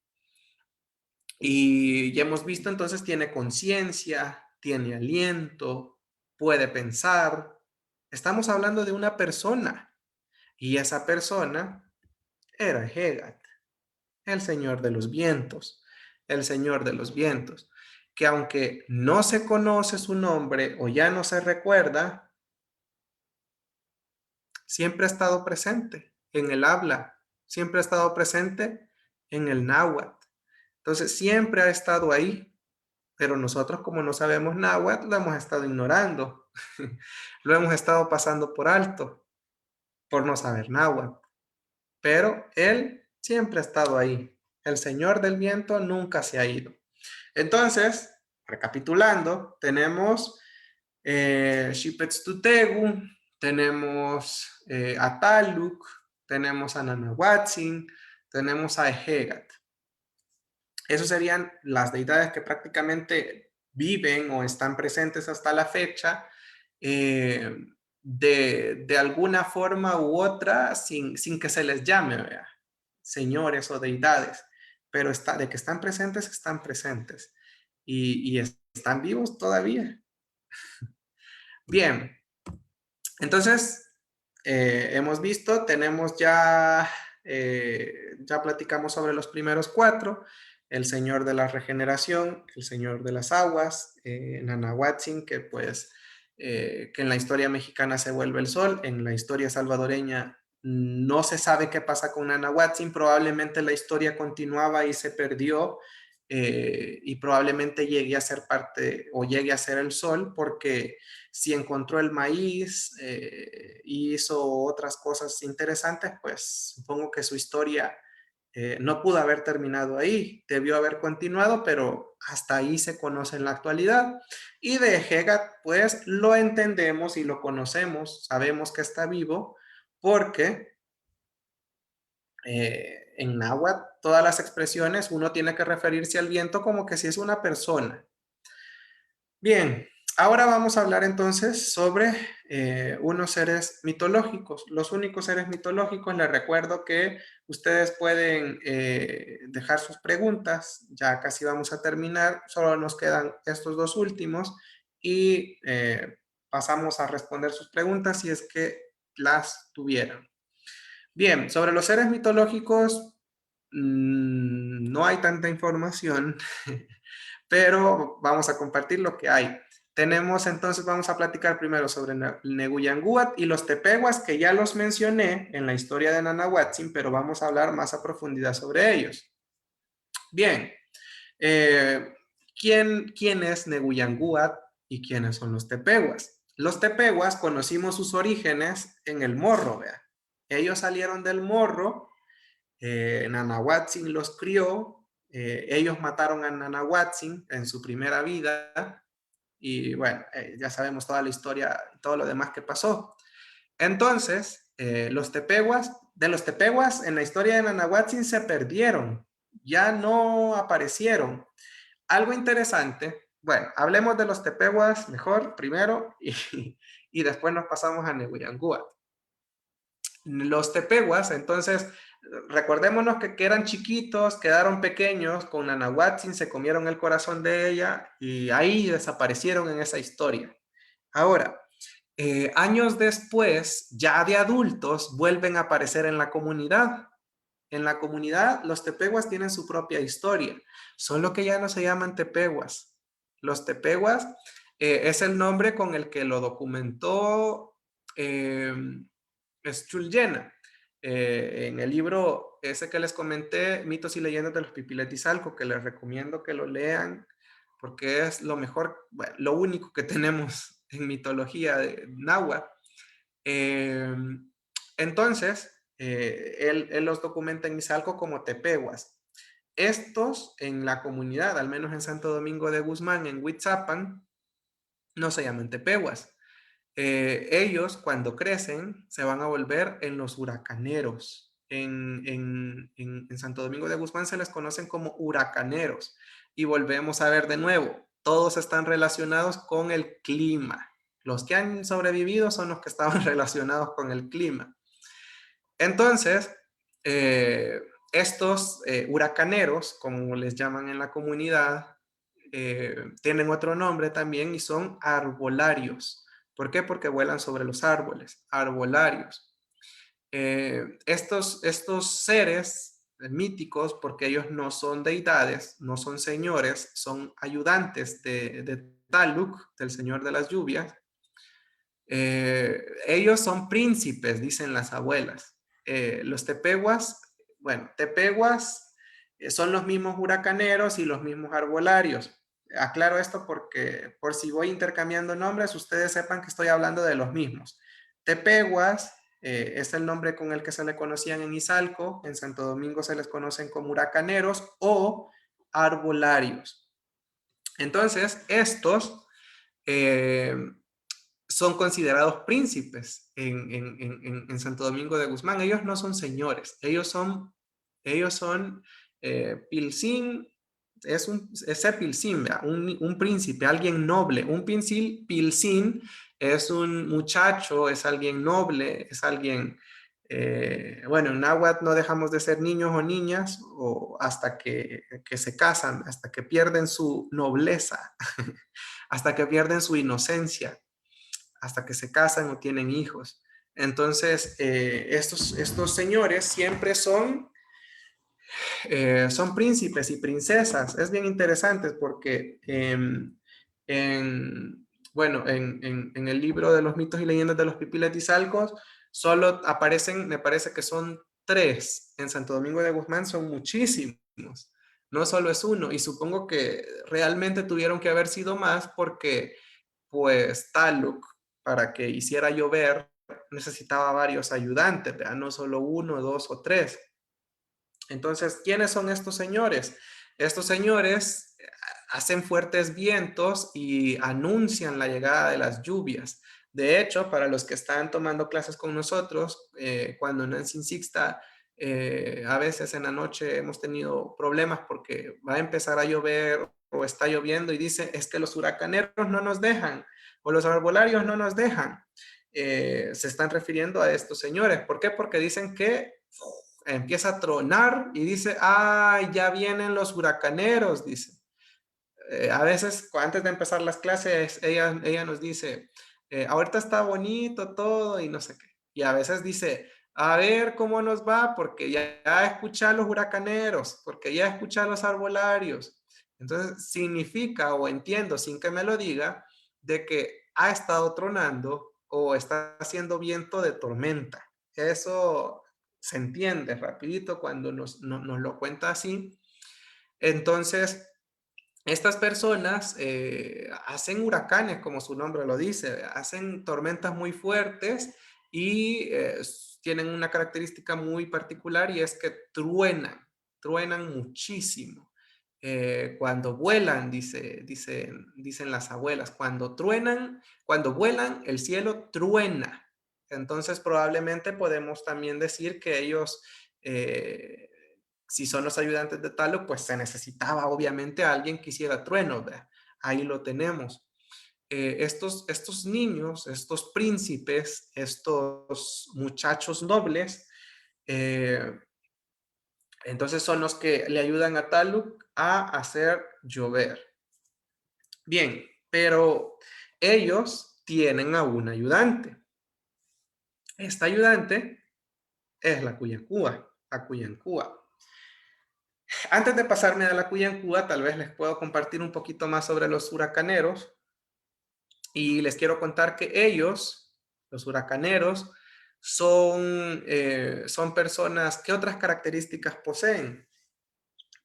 Y ya hemos visto entonces tiene conciencia, tiene aliento, puede pensar. Estamos hablando de una persona y esa persona era Hegat, el señor de los vientos, el señor de los vientos, que aunque no se conoce su nombre o ya no se recuerda, siempre ha estado presente en el habla, siempre ha estado presente en el náhuatl. Entonces siempre ha estado ahí, pero nosotros como no sabemos náhuatl lo hemos estado ignorando, lo hemos estado pasando por alto por no saber náhuatl. Pero él siempre ha estado ahí. El Señor del viento nunca se ha ido. Entonces, recapitulando, tenemos Xipetztutegu, tenemos a Taluk, tenemos a Nanahuatzin, tenemos a Ejegat. Esos serían las deidades que prácticamente viven o están presentes hasta la fecha. De alguna forma u otra sin que se les llame, ¿verdad? Señores o deidades, pero de que están presentes y están vivos todavía. Bien, entonces hemos visto, tenemos ya platicamos sobre los primeros cuatro, el Señor de la Regeneración, el Señor de las Aguas, Nanahuatzin, que pues que en la historia mexicana se vuelve el sol, en la historia salvadoreña no se sabe qué pasa con Nanahuatzin, probablemente la historia continuaba y se perdió y probablemente llegue a ser parte o llegue a ser el sol porque si encontró el maíz y hizo otras cosas interesantes, pues supongo que su historia no pudo haber terminado ahí, debió haber continuado, pero hasta ahí se conoce en la actualidad. Y de Hegat, pues lo entendemos y lo conocemos, sabemos que está vivo, porque en náhuatl todas las expresiones uno tiene que referirse al viento como que si es una persona. Bien, ahora vamos a hablar entonces sobre unos seres mitológicos. Los únicos seres mitológicos, les recuerdo que ustedes pueden dejar sus preguntas, ya casi vamos a terminar, solo nos quedan estos dos últimos y pasamos a responder sus preguntas si es que las tuvieran. Bien, sobre los seres mitológicos, No hay tanta información, pero vamos a compartir lo que hay. Tenemos entonces, vamos a platicar primero sobre Neguyangúatl y los tepehuas, que ya los mencioné en la historia de Nanahuatzin, pero vamos a hablar más a profundidad sobre ellos. Bien, eh, ¿quién es Neguyangúatl y quiénes son los tepehuas? Los tepehuas conocimos sus orígenes en el Morro, ¿vea? Ellos salieron del Morro, Nanahuatzin los crió, ellos mataron a Nanahuatzin en su primera vida y bueno, ya sabemos toda la historia, todo lo demás que pasó. Entonces, de los tepehuas en la historia de Nanahuatzin se perdieron, ya no aparecieron. Algo interesante, bueno, hablemos de los tepehuas mejor primero y después nos pasamos a Neguyangúatl. Los tepehuas, entonces, recordémonos que eran chiquitos, quedaron pequeños, con Nanahuatzin se comieron el corazón de ella y ahí desaparecieron en esa historia. Ahora, años después, ya de adultos, vuelven a aparecer en la comunidad. En la comunidad, los tepehuas tienen su propia historia, solo que ya no se llaman tepehuas. Los tepehuas es el nombre con el que lo documentó eh, Schulgen. En el libro ese que les comenté, Mitos y Leyendas de los Pipiletizalco, que les recomiendo que lo lean, porque es lo mejor, bueno, lo único que tenemos en mitología de náhuatl. Eh, entonces, él los documenta en Izalco como tepehuas. Estos en la comunidad, al menos en Santo Domingo de Guzmán, en Huitzapan, no se llaman tepehuas. Ellos cuando crecen se van a volver en los huracaneros. En Santo Domingo de Guzmán se les conocen como huracaneros. Y volvemos a ver de nuevo, todos están relacionados con el clima. Los que han sobrevivido son los que estaban relacionados con el clima. Entonces, estos huracaneros, como les llaman en la comunidad, tienen otro nombre también y son arbolarios. ¿Por qué? Porque vuelan sobre los árboles, arbolarios. Estos seres míticos, porque ellos no son deidades, no son señores, son ayudantes de Taluk, del Señor de las Lluvias. Ellos son príncipes, dicen las abuelas. Los tepehuas, bueno, tepehuas son los mismos huracaneros y los mismos arbolarios. Aclaro esto porque por si voy intercambiando nombres, ustedes sepan que estoy hablando de los mismos. Tepehuas es el nombre con el que se le conocían en Izalco, en Santo Domingo se les conocen como huracaneros o arbolarios. Entonces, estos son considerados príncipes en Santo Domingo de Guzmán. Ellos no son señores, ellos son pilcín, es pilcín, un príncipe, alguien noble. Un pilcín es un muchacho, es alguien noble, es alguien, bueno, en náhuatl no dejamos de ser niños o niñas o hasta que se casan, hasta que pierden su nobleza, hasta que pierden su inocencia, hasta que se casan o tienen hijos. Entonces, estos señores siempre son príncipes y princesas. Es bien interesante porque bueno, en el libro de los mitos y leyendas de los pipiletizalcos solo aparecen, me parece que son 3. En Santo Domingo de Guzmán son muchísimos. No solo es uno. Y supongo que realmente tuvieron que haber sido más porque pues Taluk, para que hiciera llover, necesitaba varios ayudantes, ¿verdad? No solo 1, 2 o 3. Entonces, ¿quiénes son estos señores? Estos señores hacen fuertes vientos y anuncian la llegada de las lluvias. De hecho, para los que están tomando clases con nosotros, cuando Nancy Sixta, a veces en la noche hemos tenido problemas porque va a empezar a llover o está lloviendo y dice, es que los huracaneros no nos dejan o los arbolarios no nos dejan. Se están refiriendo a estos señores. ¿Por qué? Porque dicen que empieza a tronar y dice, ay, ya vienen los huracaneros, dice. A veces, antes de empezar las clases, ella nos dice, ahorita está bonito todo y no sé qué. Y a veces dice, a ver cómo nos va, porque ya escuché a los huracaneros, porque ya escuché a los arbolarios. Entonces, significa o entiendo sin que me lo diga de que ha estado tronando o está haciendo viento de tormenta. Eso se entiende rapidito cuando nos lo cuenta así. Entonces, estas personas hacen huracanes, como su nombre lo dice, hacen tormentas muy fuertes y tienen una característica muy particular y es que truenan muchísimo. Cuando vuelan, dicen las abuelas, cuando vuelan, el cielo truena. Entonces, probablemente podemos también decir que ellos eh, si son los ayudantes de Talo, pues se necesitaba obviamente alguien que hiciera truenos, ¿verdad? Ahí lo tenemos. Estos niños, estos príncipes, estos muchachos nobles, eh, entonces son los que le ayudan a Taluk a hacer llover. Bien, pero ellos tienen a un ayudante. Esta ayudante es la Cuyancúa. Antes de pasarme a la Cuyancúa, tal vez les puedo compartir un poquito más sobre los huracaneros y les quiero contar que ellos, los huracaneros, son personas, ¿qué otras características poseen?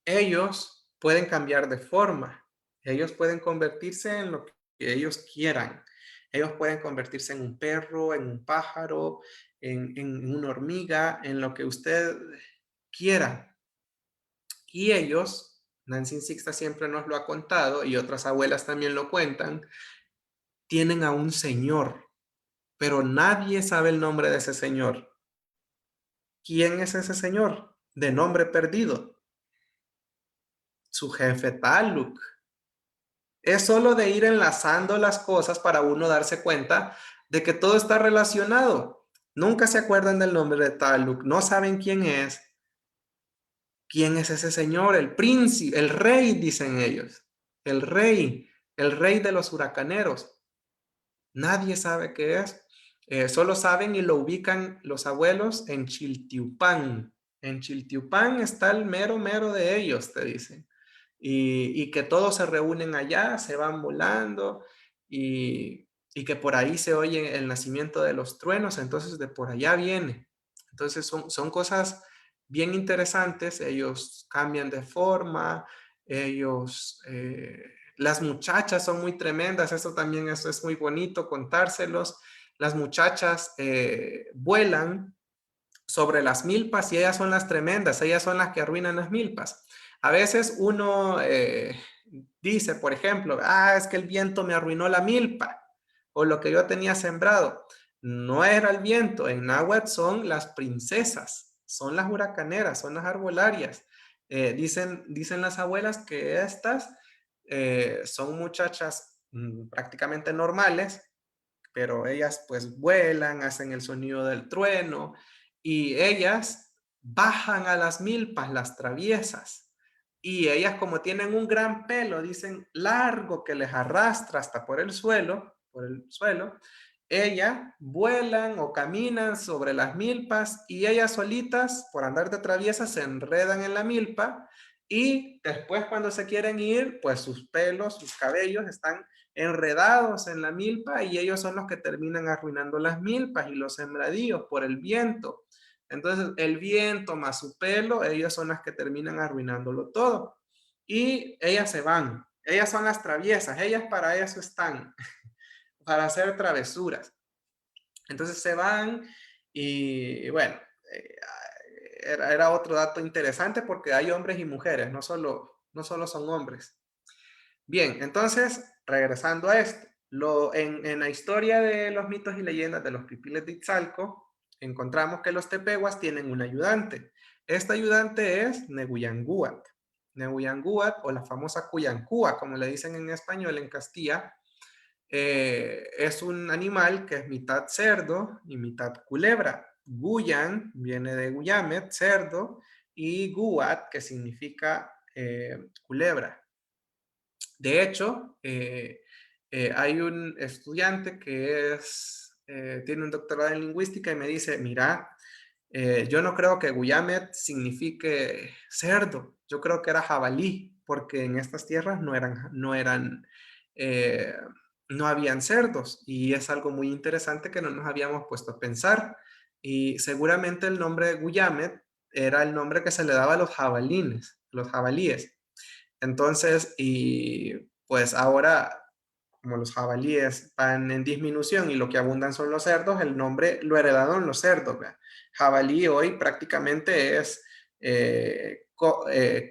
Ellos pueden cambiar de forma, ellos pueden convertirse en lo que ellos quieran. Ellos pueden convertirse en un perro, en un pájaro, en una hormiga, en lo que usted quiera. Y ellos, Nancy Sixta siempre nos lo ha contado y otras abuelas también lo cuentan, tienen a un señor, pero nadie sabe el nombre de ese señor. ¿Quién es ese señor? De nombre perdido. Su jefe Taluk. Es solo de ir enlazando las cosas para uno darse cuenta de que todo está relacionado. Nunca se acuerdan del nombre de Taluk, no saben quién es. ¿Quién es ese señor? El príncipe, el rey, dicen ellos. El rey de los huracaneros. Nadie sabe qué es. Solo saben y lo ubican los abuelos en Chiltiupán. En Chiltiupán está el mero mero de ellos, te dicen. Y que todos se reúnen allá, se van volando y que por ahí se oye el nacimiento de los truenos, entonces de por allá viene. Entonces son cosas bien interesantes, ellos cambian de forma, ellos las muchachas son muy tremendas, eso es muy bonito contárselos. Las muchachas vuelan sobre las milpas y ellas son las tremendas, ellas son las que arruinan las milpas. A veces uno dice, por ejemplo, es que el viento me arruinó la milpa o lo que yo tenía sembrado. No era el viento, en náhuatl son las princesas, son las huracaneras, son las arbolarias. Dicen las abuelas que estas son muchachas prácticamente normales, pero ellas pues vuelan, hacen el sonido del trueno y ellas bajan a las milpas, las traviesas. Y ellas como tienen un gran pelo, dicen largo que les arrastra hasta por el suelo, ellas vuelan o caminan sobre las milpas y ellas solitas, por andar de traviesas, se enredan en la milpa y después cuando se quieren ir, pues sus pelos, sus cabellos están enredados en la milpa y ellos son los que terminan arruinando las milpas y los sembradíos por el viento. Entonces, el viento más su pelo, ellos son las que terminan arruinándolo todo. Y ellas se van. Ellas son las traviesas. Ellas para eso están, para hacer travesuras. Entonces se van y bueno, eh, era otro dato interesante porque hay hombres y mujeres, no solo son hombres. Bien, entonces, regresando a esto, en la historia de los mitos y leyendas de los pipiles de Itzalco, encontramos que los tepehuas tienen un ayudante. Este ayudante es Nehuyanguat. Nehuyanguat o la famosa Cuyancúa, como le dicen en español en Castilla, es un animal que es mitad cerdo y mitad culebra. Guyan viene de Guyamet, cerdo, y Guat, que significa culebra. De hecho, hay un estudiante que tiene un doctorado en lingüística y me dice, mira, Yo no creo que Guyamet signifique cerdo, yo creo que era jabalí, porque en estas tierras eh, no habían cerdos y es algo muy interesante que no nos habíamos puesto a pensar. Y seguramente el nombre de Guyamet era el nombre que se le daba a los jabalíes. Entonces, y pues ahora, como los jabalíes van en disminución y lo que abundan son los cerdos, el nombre lo heredaron los cerdos. ¿Vea? Jabalí hoy prácticamente es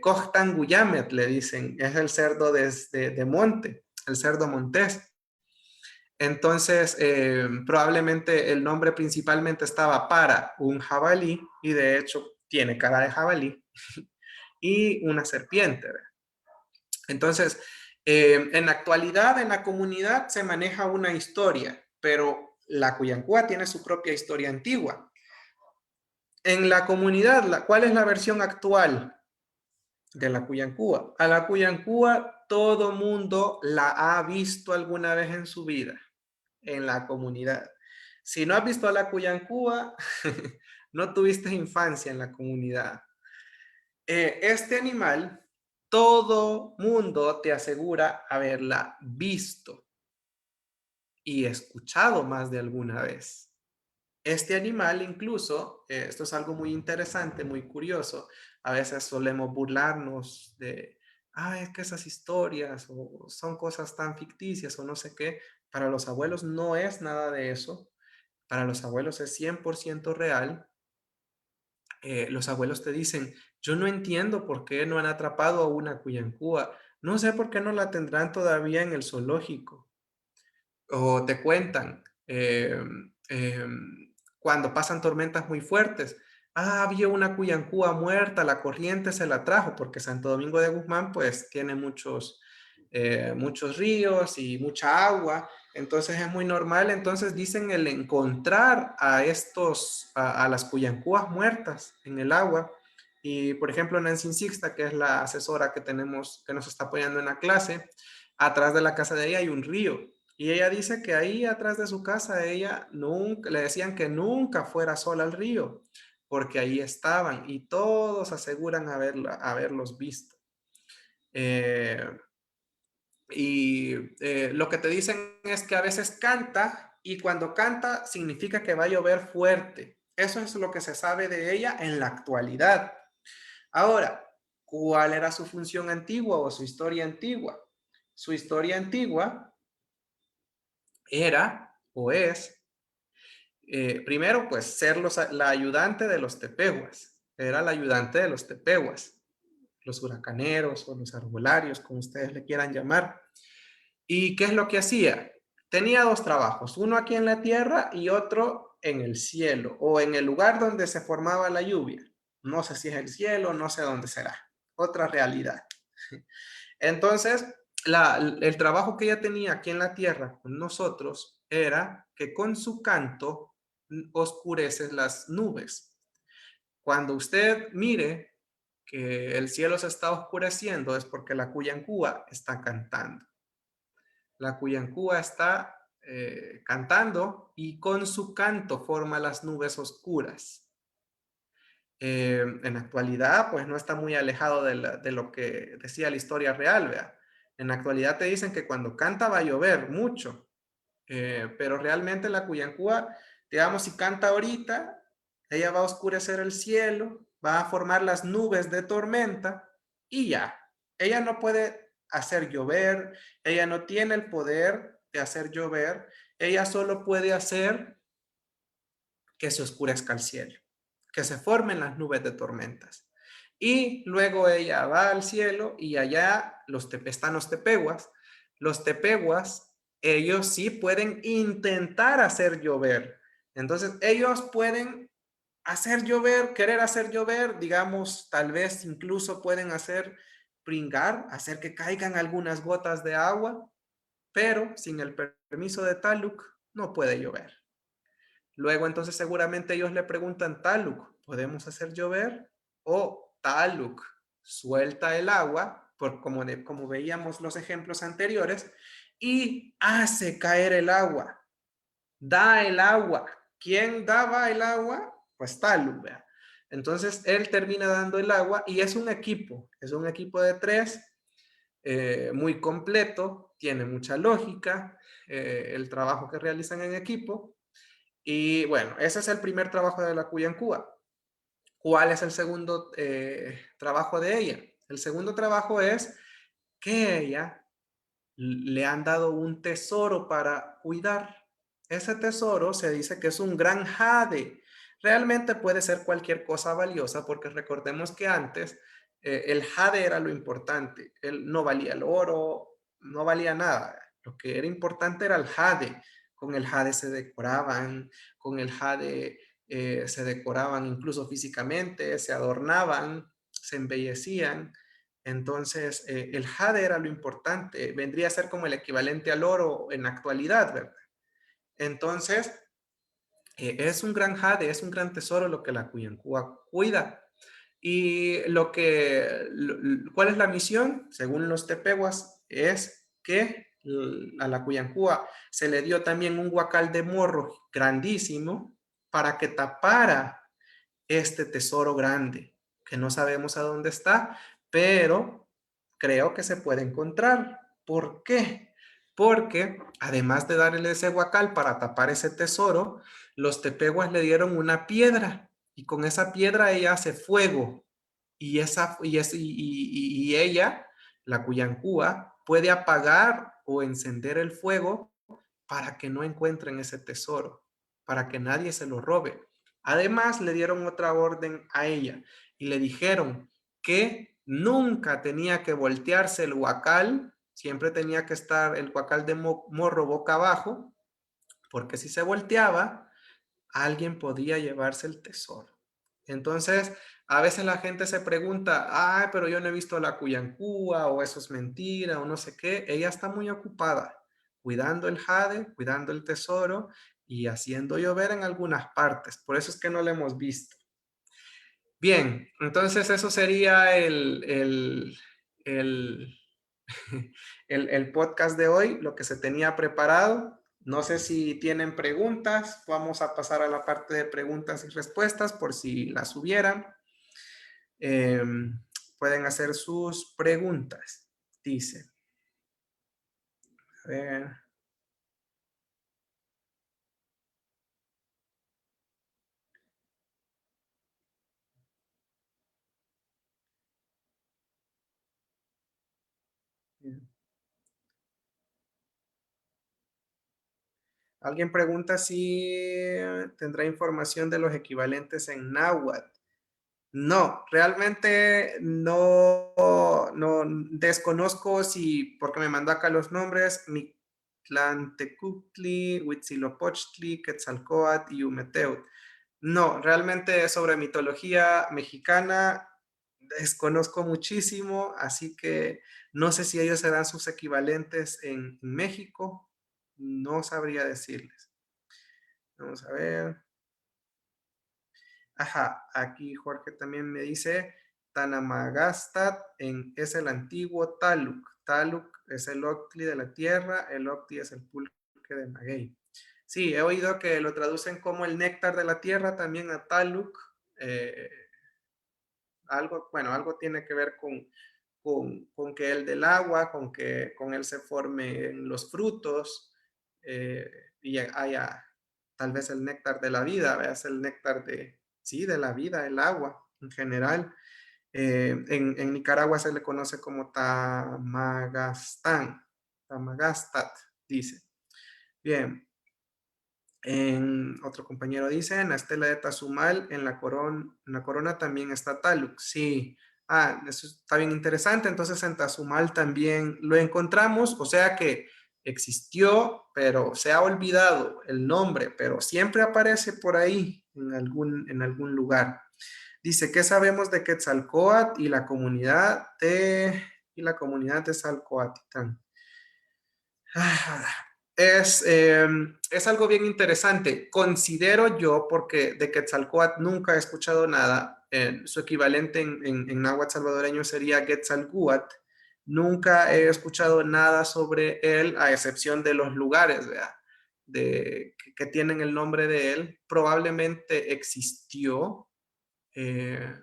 Cojtan Guyamet, le dicen, es el cerdo de monte, el cerdo montés. Entonces, probablemente el nombre principalmente estaba para un jabalí y de hecho tiene cara de jabalí y una serpiente. ¿Verdad? Entonces, en la actualidad, en la comunidad se maneja una historia, pero la Cuyancúa tiene su propia historia antigua. En la comunidad, ¿cuál es la versión actual de la Cuyancúa? A la Cuyancúa todo mundo la ha visto alguna vez en su vida, en la comunidad. Si no has visto a la Cuyancúa, no tuviste infancia en la comunidad. Este animal, todo mundo te asegura haberla visto y escuchado más de alguna vez. Este animal incluso, esto es algo muy interesante, muy curioso, a veces solemos burlarnos de, es que esas historias o son cosas tan ficticias o no sé qué, para los abuelos no es nada de eso, para los abuelos es 100% real. Los abuelos te dicen, yo no entiendo por qué no han atrapado a una cuyancúa, no sé por qué no la tendrán todavía en el zoológico. O te cuentan, cuando pasan tormentas muy fuertes, había una cuyancúa muerta, la corriente se la trajo, porque Santo Domingo de Guzmán pues tiene muchos ríos y mucha agua, entonces es muy normal, entonces dicen el encontrar a las cuyancúas muertas en el agua. Y por ejemplo, Nancy Sixta, que es la asesora que tenemos, que nos está apoyando en la clase, atrás de la casa de ella hay un río. Y ella dice que ahí atrás de su casa, ella nunca, le decían que nunca fuera sola al río, porque ahí estaban y todos aseguran haberlos visto. Eh, lo que te dicen es que a veces canta y cuando canta significa que va a llover fuerte. Eso es lo que se sabe de ella en la actualidad. Ahora, ¿cuál era su función antigua o su historia antigua? Su historia antigua era o es, primero, pues ser la ayudante de los tepehuas. Era la ayudante de los tepehuas, los huracaneros o los arbolarios, como ustedes le quieran llamar. ¿Y qué es lo que hacía? Tenía dos trabajos, uno aquí en la tierra y otro en el cielo o en el lugar donde se formaba la lluvia. No sé si es el cielo, no sé dónde será. Otra realidad. Entonces, el trabajo que ella tenía aquí en la tierra con nosotros era que con su canto oscurece las nubes. Cuando usted mire que el cielo se está oscureciendo es porque la Cuyancúa está cantando. La Cuyancúa está cantando y con su canto forma las nubes oscuras. En la actualidad, pues no está muy alejado de lo que decía la historia real, ¿vea? En la actualidad te dicen que cuando canta va a llover mucho, pero realmente la Cuyancúa, digamos, si canta ahorita, ella va a oscurecer el cielo, va a formar las nubes de tormenta y ya. Ella no puede hacer llover, ella no tiene el poder de hacer llover, ella solo puede hacer que se oscurezca el cielo, que se formen las nubes de tormentas. Y luego ella va al cielo y allá están los tepehuas. Los tepehuas, ellos sí pueden intentar hacer llover. Entonces, ellos pueden hacer llover, querer hacer llover, digamos, tal vez incluso pueden hacer pringar, hacer que caigan algunas gotas de agua, pero sin el permiso de Taluk no puede llover. Luego entonces seguramente ellos le preguntan, Taluk, ¿podemos hacer llover? O Taluk, suelta el agua, como veíamos los ejemplos anteriores, y hace caer el agua, da el agua. ¿Quién daba el agua? pues Taluc, ¿vea? Entonces él termina dando el agua y es un equipo de tres, muy completo, tiene mucha lógica, el trabajo que realizan en equipo. Y bueno, ese es el primer trabajo de la Cuyancúa. ¿Cuál es el segundo trabajo de ella? El segundo trabajo es que ella le han dado un tesoro para cuidar. Ese tesoro se dice que es un gran jade. Realmente puede ser cualquier cosa valiosa porque recordemos que antes el jade era lo importante. Él no valía el oro, no valía nada. Lo que era importante era el jade. Con el jade se decoraban, con el jade se decoraban incluso físicamente, se adornaban, se embellecían. Entonces, el jade era lo importante, vendría a ser como el equivalente al oro en la actualidad, ¿verdad? Entonces, es un gran jade, es un gran tesoro lo que la Cuyancúa cuida. Y ¿cuál es la misión? Según los tepehuas, es que a la Cuyancúa se le dio también un huacal de morro grandísimo para que tapara este tesoro grande, que no sabemos a dónde está, pero creo que se puede encontrar. ¿Por qué? Porque además de darle ese huacal para tapar ese tesoro, los tepehuas le dieron una piedra y con esa piedra ella hace fuego y ella, la Cuyancúa, puede apagar o encender el fuego para que no encuentren ese tesoro, para que nadie se lo robe. Además, le dieron otra orden a ella y le dijeron que nunca tenía que voltearse el huacal, siempre tenía que estar el huacal de morro boca abajo, porque si se volteaba, alguien podía llevarse el tesoro. Entonces, a veces la gente se pregunta, ay, pero yo no he visto a la Cuyancúa, o eso es mentira, o no sé qué. Ella está muy ocupada cuidando el jade, cuidando el tesoro y haciendo llover en algunas partes. Por eso es que no la hemos visto. Bien, entonces eso sería el, el podcast de hoy, lo que se tenía preparado. No sé si tienen preguntas. Vamos a pasar a la parte de preguntas y respuestas por si las hubieran. Eh, pueden hacer sus preguntas. Dice. A ver. Alguien pregunta si tendrá información de los equivalentes en náhuatl. No, realmente no desconozco si, porque me mandó acá los nombres, Mictlantecutli, Huitzilopochtli, Quetzalcóatl y Umeteotl. No, realmente sobre mitología mexicana desconozco muchísimo, así que no sé si ellos serán sus equivalentes en México, no sabría decirles. Vamos a ver. Ajá, aquí Jorge también me dice, Tanamagastat es el antiguo Taluc. Taluc es el Octli de la tierra, el Octi es el pulque de Maguey. Sí, he oído que lo traducen como el néctar de la tierra también a Taluc. Eh, algo, bueno, algo tiene que ver con que el del agua, con él se formen los frutos y haya tal vez el néctar de la vida, es el néctar de, sí, de la vida, el agua en general. En Nicaragua se le conoce como Tamagastán, Tamagastat, dice. Bien, otro compañero dice, en la estela de Tazumal, en la corona también está Taluk. Sí, eso está bien interesante. Entonces en Tazumal también lo encontramos, o sea que existió, pero se ha olvidado el nombre, pero siempre aparece por ahí en algún lugar. Dice, ¿qué sabemos de Quetzalcóatl y la comunidad de Salcoatitán? Es algo bien interesante. Considero yo, porque de Quetzalcóatl nunca he escuchado nada, su equivalente en náhuatl salvadoreño sería Quetzalcóatl. Nunca he escuchado nada sobre él, a excepción de los lugares, ¿verdad? que tienen el nombre de él, probablemente existió. eh,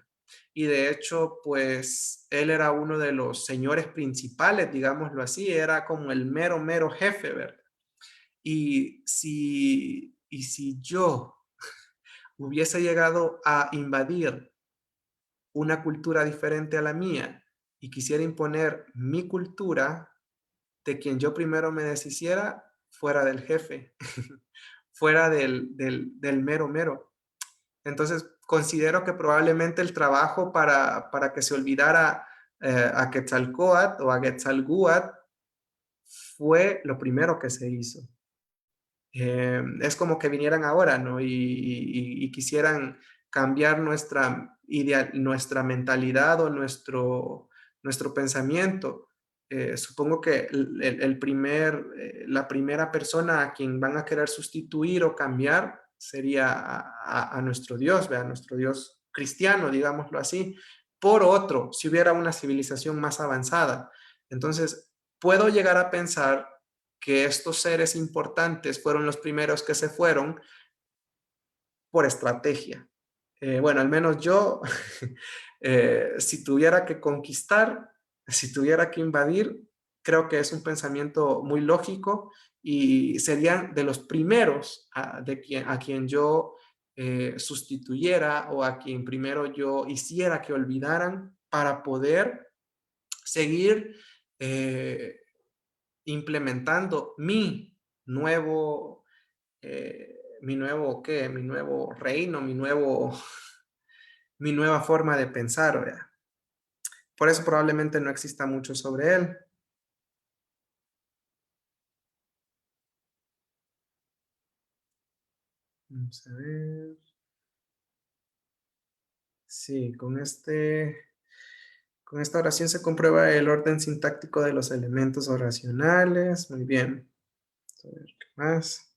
y de hecho, pues él era uno de los señores principales, digámoslo así, era como el mero, mero jefe, ¿verdad? Y si yo hubiese llegado a invadir una cultura diferente a la mía y quisiera imponer mi cultura, de quien yo primero me deshiciera fuera del jefe, fuera del mero mero. Entonces, considero que probablemente el trabajo para que se olvidara a Quetzalcóatl o a Quetzalcóatl fue lo primero que se hizo. Es como que vinieran ahora, ¿no? Y quisieran cambiar nuestra mentalidad o nuestro pensamiento. Supongo que la primera persona a quien van a querer sustituir o cambiar sería a nuestro Dios, ¿verdad? Nuestro Dios cristiano, digámoslo así, por otro, si hubiera una civilización más avanzada. Entonces, puedo llegar a pensar que estos seres importantes fueron los primeros que se fueron por estrategia. Bueno, al menos yo, si tuviera que conquistar, si tuviera que invadir, creo que es un pensamiento muy lógico y serían de los primeros a quien yo sustituyera o a quien primero yo hiciera que olvidaran para poder seguir eh, implementando nuevo, mi nuevo reino, mi nueva forma de pensar, ¿verdad? Por eso probablemente no exista mucho sobre él. Vamos a ver. Sí, con esta oración se comprueba el orden sintáctico de los elementos oracionales. Muy bien. A ver, ¿qué más?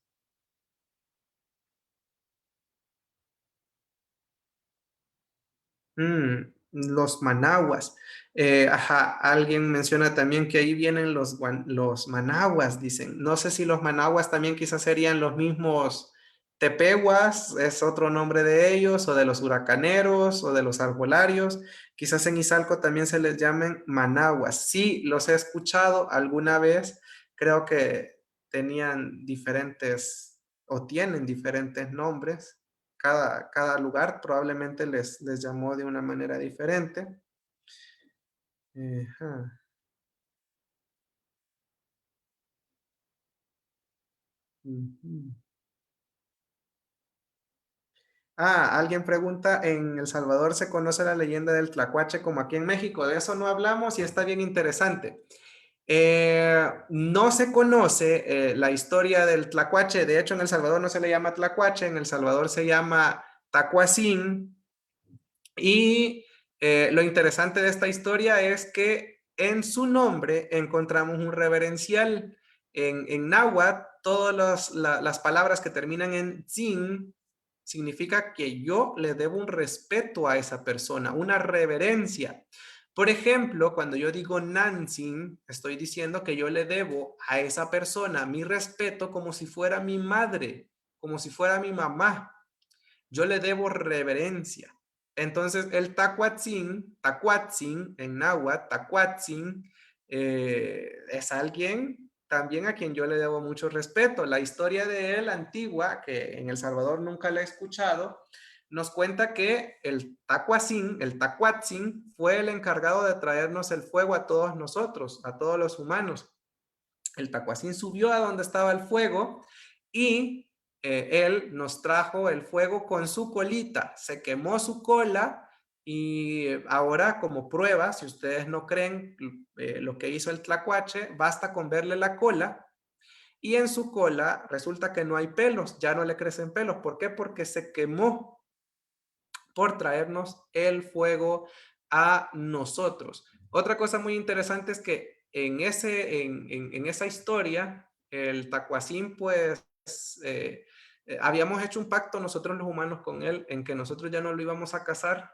Los manahuas. Ajá, alguien menciona también que ahí vienen los manahuas, dicen. No sé si los manahuas también quizás serían los mismos tepehuas, es otro nombre de ellos, o de los huracaneros, o de los arbolarios. Quizás en Izalco también se les llamen manahuas. Sí, los he escuchado alguna vez. Creo que tenían diferentes o tienen diferentes nombres. Cada lugar probablemente les llamó de una manera diferente. Ajá. Ujú. Alguien pregunta, ¿en El Salvador se conoce la leyenda del Tlacuache como aquí en México? De eso no hablamos y está bien interesante. No se conoce la historia del Tlacuache. De hecho, en El Salvador no se le llama Tlacuache, en El Salvador se llama Tacuacín. Y lo interesante de esta historia es que en su nombre encontramos un reverencial. En náhuatl, todas las palabras que terminan en zin significa que yo le debo un respeto a esa persona, una reverencia. Por ejemplo, cuando yo digo Nansin, estoy diciendo que yo le debo a esa persona mi respeto como si fuera mi madre, como si fuera mi mamá. Yo le debo reverencia. Entonces, el tacuatzin en náhuatl, tacuatzin, es alguien también a quien yo le debo mucho respeto. La historia de él antigua, que en El Salvador nunca la he escuchado, nos cuenta que el tacuatzin fue el encargado de traernos el fuego a todos nosotros, a todos los humanos. El tacuacín subió a donde estaba el fuego y él nos trajo el fuego con su colita. Se quemó su cola y ahora como prueba, si ustedes no creen lo que hizo el tlacuache, basta con verle la cola y en su cola resulta que no hay pelos, ya no le crecen pelos. ¿Por qué? Porque se quemó por traernos el fuego a nosotros. Otra cosa muy interesante es que en esa historia, el Tacuacín, pues, habíamos hecho un pacto nosotros los humanos con él en que nosotros ya no lo íbamos a cazar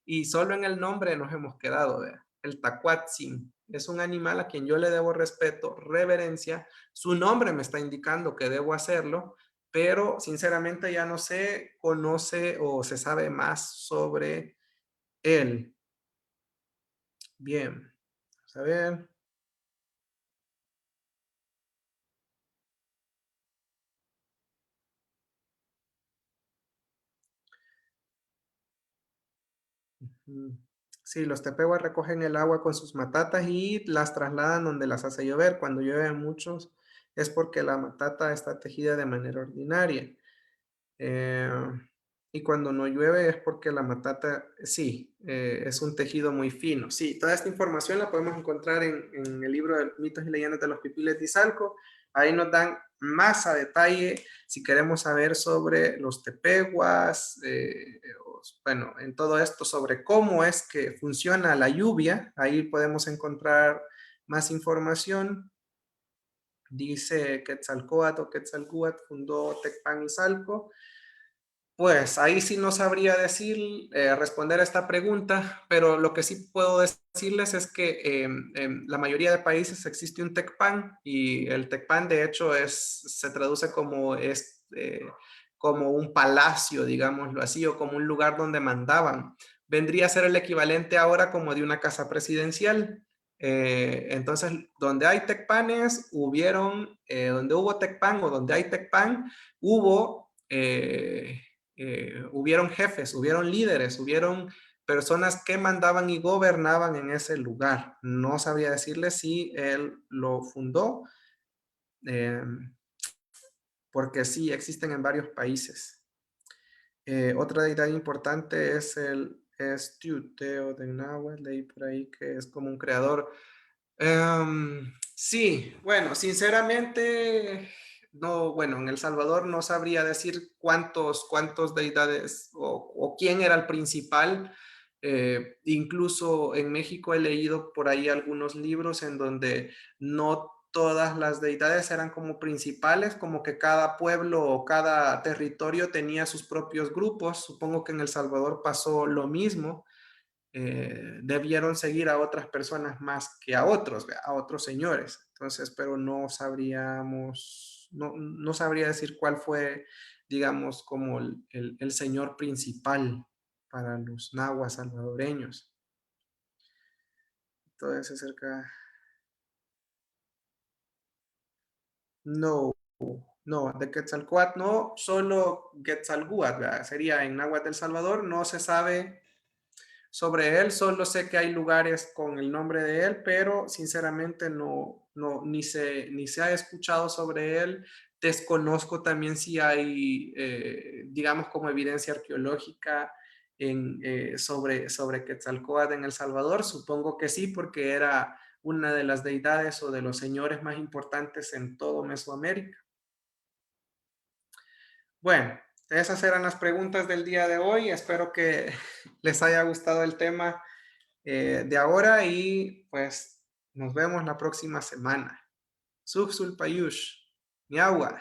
y solo en el nombre nos hemos quedado. El Tacuatzin es un animal a quien yo le debo respeto, reverencia. Su nombre me está indicando que debo hacerlo pero sinceramente ya no sé, conoce o se sabe más sobre él. Bien, vamos a ver. Mm. Sí, los tepehuas recogen el agua con sus matatas y las trasladan donde las hace llover. Cuando llueven muchos es porque la matata está tejida de manera ordinaria. Eh, y cuando no llueve es porque la matata, sí, es un tejido muy fino. Sí, toda esta información la podemos encontrar en el libro de Mitos y Leyendas de los Pipiles de Izalco. Ahí nos dan más a detalle si queremos saber sobre los tepehuas, bueno, en todo esto sobre cómo es que funciona la lluvia. Ahí podemos encontrar más información. Dice Quetzalcóatl o Quetzalcóatl fundó Tecpan Izalco. Pues ahí sí no sabría decir, responder a esta pregunta, pero lo que sí puedo decirles es que en la mayoría de países existe un TECPAN y el TECPAN de hecho se traduce como un palacio, digámoslo así, o como un lugar donde mandaban. Vendría a ser el equivalente ahora como de una casa presidencial. Entonces, donde hay TECPANes, donde hubo TECPAN o donde hay TECPAN, hubieron jefes, hubieron líderes, hubieron personas que mandaban y gobernaban en ese lugar. No sabía decirle si él lo fundó, eh, porque sí, existen en varios países. Otra deidad importante es el Estuteo de Nahuatl, leí por ahí que es como un creador. Sí, bueno, sinceramente, no, bueno, en El Salvador no sabría decir cuántos deidades o quién era el principal. Incluso en México he leído por ahí algunos libros en donde no todas las deidades eran como principales, como que cada pueblo o cada territorio tenía sus propios grupos. Supongo que en El Salvador pasó lo mismo. Debieron seguir a otras personas más que a otros señores. Entonces, pero no sabríamos, no sabría decir cuál fue, digamos, como el señor principal para los nahuas salvadoreños. Entonces, acerca, no, no, de Quetzalcóatl no, solo Quetzalcóatl, ¿verdad? Sería en náhuatl del Salvador, no se sabe sobre él, solo sé que hay lugares con el nombre de él, pero sinceramente ni se ha escuchado sobre él. Desconozco también si hay, digamos, como evidencia arqueológica sobre Quetzalcóatl en El Salvador. Supongo que sí, porque era una de las deidades o de los señores más importantes en todo Mesoamérica. Bueno, esas eran las preguntas del día de hoy. Espero que les haya gustado el tema de ahora y pues nos vemos la próxima semana. Suxul Payush, Miagua.